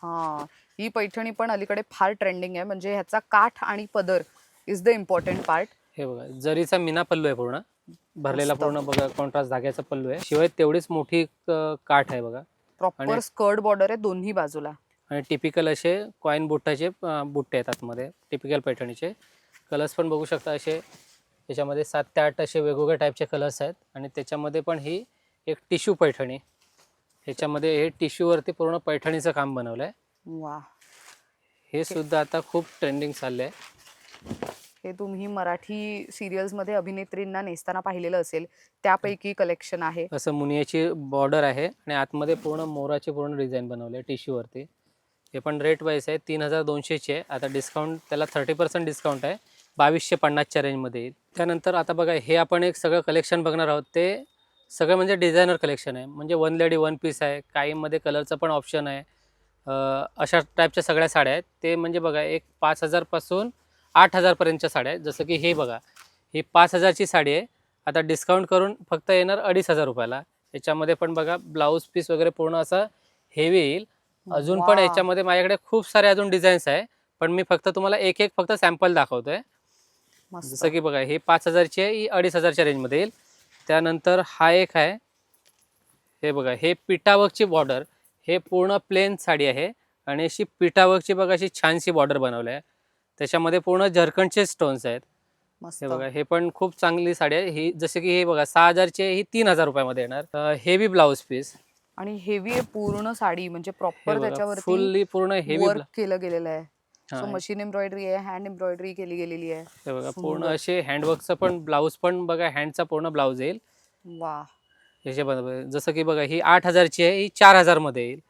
हां, ही पैठणी पण अलीकडे फार ट्रेंडिंग आहे. म्हणजे ह्याचा काठ आणि पदर इज द इम्पॉर्टंट पार्ट. हे बघा जरीचा मीना पल्लू आहे पूर्ण भरलेला, मस्त. पूर्ण बघा कॉन्ट्रास्ट धाग्याचा पल्लू आहे. शिवाय तेवढीच मोठी काठ आहे बघा. प्रॉपर स्कर्ट बॉर्डर आहे दोन्ही बाजूला. आणि टिपिकल असे कॉईन बुट्टाचे बुट्टे आहेत आतमध्ये. टिपिकल पैठणीचे कलर्स पण बघू शकता. असे त्याच्यामध्ये 7 ते 8 असे वेगवेगळ्या टाईपचे कलर्स आहेत. आणि त्याच्यामध्ये पण ही एक टिश्यू पैठणी. ह्याच्यामध्ये हे टिश्यूवरती पूर्ण पैठणीचं काम बनवलं आहे. वा, हे सुद्धा आता खूप ट्रेंडिंग चाललं आहे. हे तुम्ही मराठी सिरियल्समध्ये अभिनेत्रींना नेसताना पाहिलेलं असेल, त्यापैकी कलेक्शन आहे. असं मुनियाची बॉर्डर आहे आणि आतमध्ये पूर्ण मोराची पूर्ण डिझाईन बनवली आहे टिश्यूवरती. हे पण रेट वाईज आहे. 3,200ची आहे. आता डिस्काउंट त्याला 30% डिस्काउंट आहे. 2,250च्या रेंजमध्ये येईल. त्यानंतर आता बघा हे आपण एक सगळं कलेक्शन बघणार आहोत. ते सगळं म्हणजे डिझायनर कलेक्शन आहे. म्हणजे वन लेडी वन पीस आहे. काहीमध्ये कलरचं पण ऑप्शन आहे. अशा टाईपच्या सगळ्या साड्या आहेत. ते म्हणजे बघा एक 5,000 पासून 8,000पर्यंतच्या साड्या आहेत. जसं की हे बघा, ही 5,000ची साडी आहे. आता डिस्काउंट करून फक्त येणार 2,500 रुपयाला. याच्यामध्ये पण बघा ब्लाऊज पीस वगैरे पूर्ण असं हेवी येईल. अजून पण वा. याच्यामध्ये माझ्याकडे खूप सारे अजून डिझाईन्स आहे, पण मी फक्त तुम्हाला एक एक फक्त सॅम्पल दाखवतोय. मस्त. जसं की बघा ही 5,000ची आहे, ही 2,500च्या रेंजमध्ये येईल. त्यानंतर हा एक आहे. हे बघा हे पिठावर्कची बॉर्डर. हे पूर्ण प्लेन साडी आहे आणि अशी पिठावर्कची बघा अशी छानशी बॉर्डर बनवली आहे. त्याच्यामध्ये पूर्ण झरकंडचे स्टोन्स आहेत. मस्त. हे बघा हे पण खूप चांगली साडी आहे ही. जसे की हे बघा 6,000ची आहे, ही 3,000 रुपयामध्ये येणार. Heavy blouse piece. आणि हेवी आहे पूर्ण साडी. म्हणजे हे प्रॉपर बघा त्याच्यावरती फुल्ली पूर्ण हेवी. वर्क केलं गेलेलं आहे. हा. सो मशीन एम्ब्रॉयडरी आहे, हँड एम्ब्रॉयडरी केली गेलेली आहे. हे बघा पूर्ण सुंदर. असे हँडवर्कचं पण ब्लाऊज पण बघा हँडचा पूर्ण ब्लाऊज येईल. वा, ह्याचे बघा जसं की बघा ही 8,000ची आहे, ही 4,000मध्ये येईल.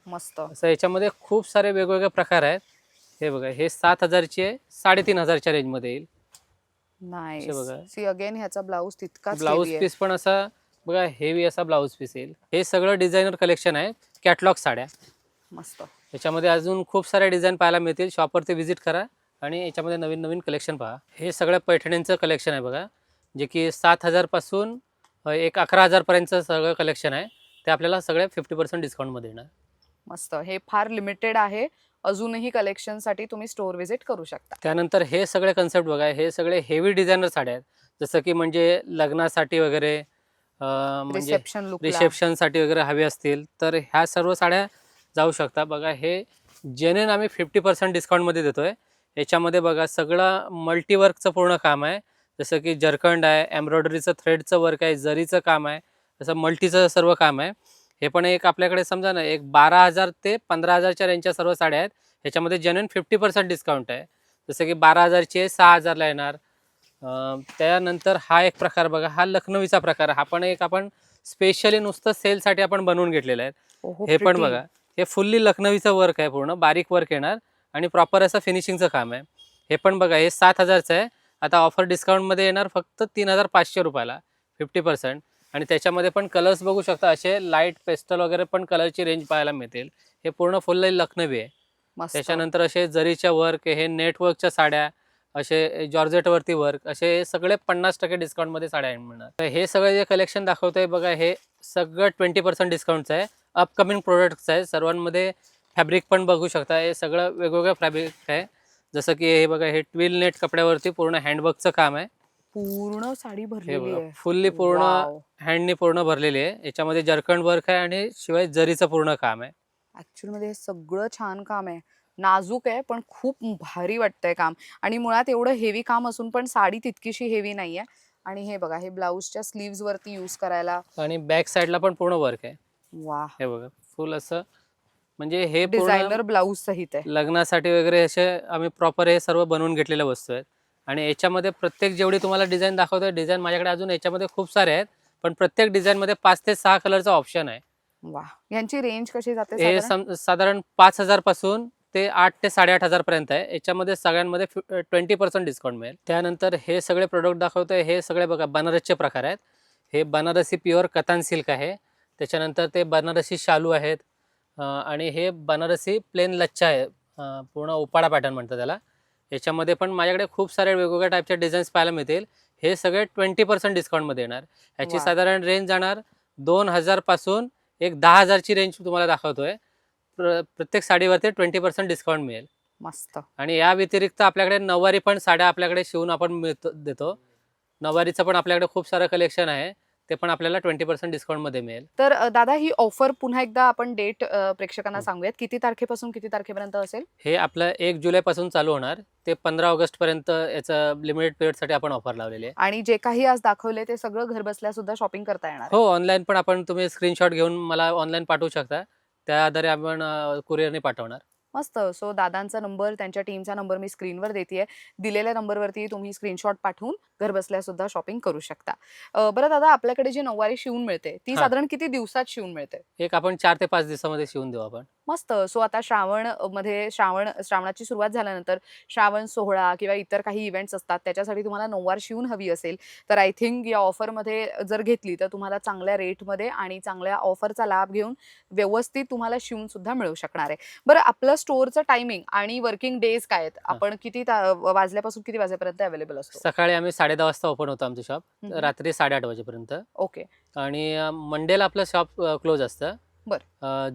मस्त. असं याच्यामध्ये खूप सारे वेगवेगळे प्रकार आहेत. हे बघा हे 7,000ची आहे, 3,500च्या रेंजमध्ये येईल. नाईस. बघा. सी अगेन ह्याचा ब्लाऊज तितकाच ब्लाऊज heavy आहे. पीस पण असा बघा हेवी असा ब्लाऊज पीस येईल. हे सगळं डिझायनर कलेक्शन आहे. कॅटलॉग साड्या. मस्त. याच्यामध्ये अजून खूप सारे डिझाईन पाहायला मिळतील. शॉपवरती व्हिजिट करा आणि याच्यामध्ये नवीन नवीन कलेक्शन पहा. हे सगळं पैठणींचं कलेक्शन आहे बघा, जे की 7,000 पासून एक 11,000पर्यंतचं सगळं कलेक्शन आहे. ते आपल्याला सगळ्या 50% डिस्काउंटमध्ये येणार. मस्त. हे फार लिमिटेड आहे. अजूनही कलेक्शनसाठी तुम्ही स्टोअर व्हिजिट करू शकता. त्यानंतर हे सगळे कन्सेप्ट बघा, हे सगळे हेवी डिझायनर साड्या आहेत. जसं की म्हणजे लग्नासाठी वगैरे म्हणजे रिसेप्शन लुक. रिसेप्शनसाठी वगैरे हवे असतील तर ह्या सर्व साड्या जाऊ शकता. बघा हे जेन्युइन आम्ही 50% डिस्काउंटमध्ये देतो आहे. याच्यामध्ये बघा सगळं मल्टीवर्कचं पूर्ण काम आहे. जसं की जरकंड आहे, एम्ब्रॉयडरीचं थ्रेडचं वर्क आहे, जरीचं काम आहे, जसं मल्टीचं सर्व काम आहे. हे पण एक आपल्याकडे समजा ना एक 12,000 ते 15,000च्या रेंजच्या सर्व साड्या आहेत. ह्याच्यामध्ये जेन्युइन 50% डिस्काउंट आहे. जसं की 12,000ची आहे 6,000ला येणार. त्यानंतर हा एक प्रकार बघा, हा लखनवीचा प्रकार. हा पण एक आपण स्पेशली नुसतं सेलसाठी आपण बनवून घेतलेलं आहे. हे पण बघा हे फुल्ली लखनवीचं वर्क आहे, पूर्ण बारीक वर्क येणार आणि प्रॉपर असं फिनिशिंगचं काम आहे. हे पण बघा हे 7,000चं आहे. आता ऑफर डिस्काउंटमध्ये येणार फक्त 3,500 रुपयाला 50%. आणि त्याच्यामध्ये पण कलर्स बघू शकता, असे लाईट पेस्टल वगैरे पण कलरची रेंज पाहायला मिळतील. हे पूर्ण फुल्ली लखनवी आहे. मस्त. त्याच्यानंतर असे जरीच्या वर्क, हे नेटवर्कच्या साड्या, असे जॉर्जेटवरती वर्क, असे सगळे 50% डिस्काउंटमध्ये साड्या मिळणार. तर हे सगळे जे कलेक्शन दाखवतोय बघा, हे सगळं 20% डिस्काउंटचं आहे. अपकमिंग प्रोडक्ट्स आहे. सर्वांमध्ये फॅब्रिक पण बघू शकता. हे सगळं वेगवेगळं फॅब्रिक आहे. जसं की हे बघा हे ट्विल नेट कपड्यावरती पूर्ण हँडवर्कचं काम आहे. पूर्ण साडी हे भरलेली बघा आहे. फुल्ली पूर्ण वाव. हँडनी पूर्ण भरलेली आहे. याच्यामध्ये जरकंड वर्क आहे आणि शिवाय जरीचं पूर्ण काम आहे. ऍक्च्युअली मध्ये हे सगळं छान काम आहे. नाजूक आहे पण खूप भारी वाटतंय काम. आणि मुळात एवढं हेवी काम असून पण साडी तितकीशी हेवी नाहीये. आणि हे बघा हे ब्लाऊजच्या स्लीव्स वरती यूज करायला. आणि बॅक साईडला पण पूर्ण वर्क आहे. वा, हे बघा फुल असं म्हणजे हे पूर्ण डिझायनर ब्लाऊज सहित आहे. लग्नासाठी वगैरे असे आम्ही प्रॉपर हे सर्व बनवून घेतलेल्या वस्तू आहेत. आणि याच्यामध्ये प्रत्येक जेवढी तुम्हाला डिझाईन दाखवतोय, डिझाईन माझ्याकडे अजून याच्यामध्ये खूप सारे आहेत, पण प्रत्येक डिझाईनमध्ये 5 ते 6 कलरचा ऑप्शन आहे. वा, यांची रेंज कशी जाते हे साधारण? साधारण 5,000 पासून ते 8 ते 8,500 पर्यंत आहे. याच्यामध्ये सगळ्यांमध्ये 20% डिस्काउंट मिळेल. त्यानंतर हे सगळे प्रोडक्ट दाखवतोय, हे सगळे बघा बनारसचे प्रकार आहेत. हे बनारसी प्युअर कतान सिल्क आहे. त्याच्यानंतर ते बनारसी शालू आहेत. आणि हे बनारसी प्लेन लच्छा आहे, पूर्ण उपाडा पॅटर्न म्हणतात त्याला. याच्यामध्ये पण माझ्याकडे खूप सारे वेगवेगळ्या टाईपचे डिझाईन्स पाहायला मिळतील. हे सगळे 20% डिस्काउंटमध्ये येणार. ह्याची वा. साधारण रेंज जाणार 2000 पासून एक 10,000 ची रेंज तुम्हाला दाखवतोय. प्रत्येक साडीवरती 20% डिस्काउंट मिळेल. मस्त. आणि या व्यतिरिक्त आपल्याकडे नऊवारी पण साड्या आपल्याकडे शिवून आपण देतो. नऊवारीचं पण आपल्याकडे खूप सारं कलेक्शन आहे, ते पण आपल्याला 20% डिस्काउंटमध्ये मिळेल. तर दादा ही ऑफर पुन्हा एकदा आपण डेट प्रेक्षकांना हं. सांगूयात. किती तारखेपासून किती तारखेपर्यंत असेल? हे आपलं 1 जुलैपासून चालू होणार ते 15 ऑगस्टपर्यंत याचं लिमिटेड पिरियडसाठी आपण ऑफर लावलेली आहे. आणि जे काही आज दाखवले ते सगळं घरबसल्या सुद्धा शॉपिंग करता येणार आहे. हो, ऑनलाईन पण आपण तुम्ही स्क्रीनशॉट घेऊन मला ऑनलाईन पाठवू शकता. त्या आधारे आपण कुरिअरने पाठवणार. मस्त. सो दादांचा नंबर, त्यांच्या टीमचा नंबर मी स्क्रीनवर देतेय. दिलेल्या नंबरवरती तुम्ही स्क्रीनशॉट पाठवून घरबसल्या सुद्धा शॉपिंग करू शकता. बरं दादा, आपल्याकडे जी नऊवारी शिवून मिळते ती हां. साधारण किती दिवसात शिवून मिळते? एक आपण 4 ते 5 दिवसामध्ये शिवून देऊ आपण. मस्त. सो आता मध्ये श्रावणाची सुरुवात झाल्यानंतर श्रावण सोहळा किंवा इतर काही इव्हेंट्स असतात, त्याच्यासाठी तुम्हाला नऊवार शिवून हवी असेल, तर आय थिंक या ऑफरमध्ये जर घेतली तर तुम्हाला चांगल्या रेटमध्ये आणि चांगल्या ऑफरचा लाभ घेऊन व्यवस्थित तुम्हाला शिवून सुद्धा मिळू शकणार आहे. बरं, आपलं स्टोअरचं टायमिंग आणि वर्किंग डेज काय आहेत? आपण किती वाजल्यापासून किती वाजेपर्यंत अवेलेबल असतो? सकाळी आम्ही 10:30 वाजता ओपन होतं आमचं शॉप. हं, रात्री 8:30 वाजेपर्यंत. ओके. आणि मंडेला आपलं शॉप क्लोज असतं.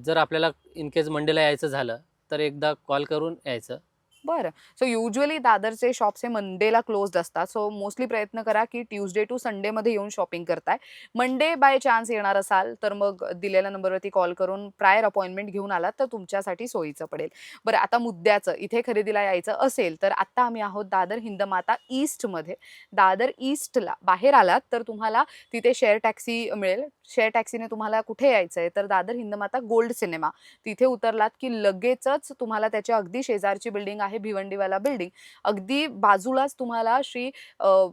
जर आपल्याला इन केस मंडेला यायचं झालं तर एकदा कॉल करून यायचं. बरं. सो युजुअली दादरचे शॉप्स हे मंडेला क्लोज्ड असतात. सो मोस्टली प्रयत्न करा की ट्यूसडे टू संडेमध्ये येऊन शॉपिंग करताय. मंडे बाय चान्स येणार असाल तर मग दिलेल्या नंबरवरती कॉल करून प्रायर अपॉइंटमेंट घेऊन आलात तर तुमच्यासाठी सोयीचं पडेल. बरं, आता मुद्द्याचं, इथे खरेदीला यायचं असेल तर आत्ता आम्ही आहोत दादर हिंदमाता ईस्टमध्ये. दादर ईस्टला बाहेर आलात तर तुम्हाला तिथे शेअर टॅक्सी मिळेल. शेअर टॅक्सीने तुम्हाला कुठे यायचं आहे तर दादर हिंदमाता गोल्ड सिनेमा तिथे उतरलात की लगेचच तुम्हाला त्याच्या अगदी शेजारची बिल्डिंग आहे भिवंडीवाला बिल्डिंग. अगदी बाजूलाच तुम्हाला श्री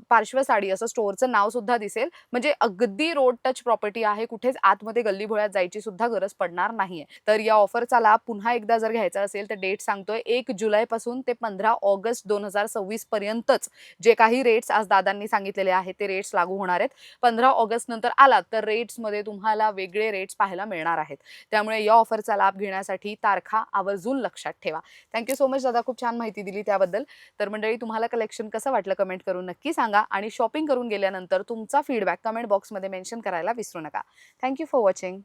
पार्श्व साडी असं स्टोअरचं नाव सुद्धा दिसेल. म्हणजे अगदी रोड टच प्रॉपर्टी आहे. कुठेच आतमध्ये गल्लीभोळ्यात जायची सुद्धा गरज पडणार नाहीये. तर या ऑफरचा लाभ पुन्हा एकदा जर घ्यायचा असेल तर डेट सांगतोय 1 जुलैपासून ते 15 ऑगस्ट 2026 पर्यंतच जे काही रेट्स आज दादांनी सांगितलेले आहेत ते रेट्स लागू होणार आहेत. 15 ऑगस्ट नंतर आलात तर रेट्समध्ये तुम्हाला वेगळे रेट्स पाहायला मिळणार आहेत. त्यामुळे या ऑफरचा लाभ घेण्यासाठी तारखा आवर्जून लक्षात ठेवा. थँक्यू सो मच दादा, खूप छान माहिती दिली त्याबद्दल. तर मंडळी, तुम्हाला कलेक्शन कसं वाटलं कमेंट करून नक्की सांगा आणि शॉपिंग करून गेल्यानंतर तुमचा फीडबॅक कमेंट बॉक्समध्ये मेन्शन करायला विसरू नका. Thank you for watching.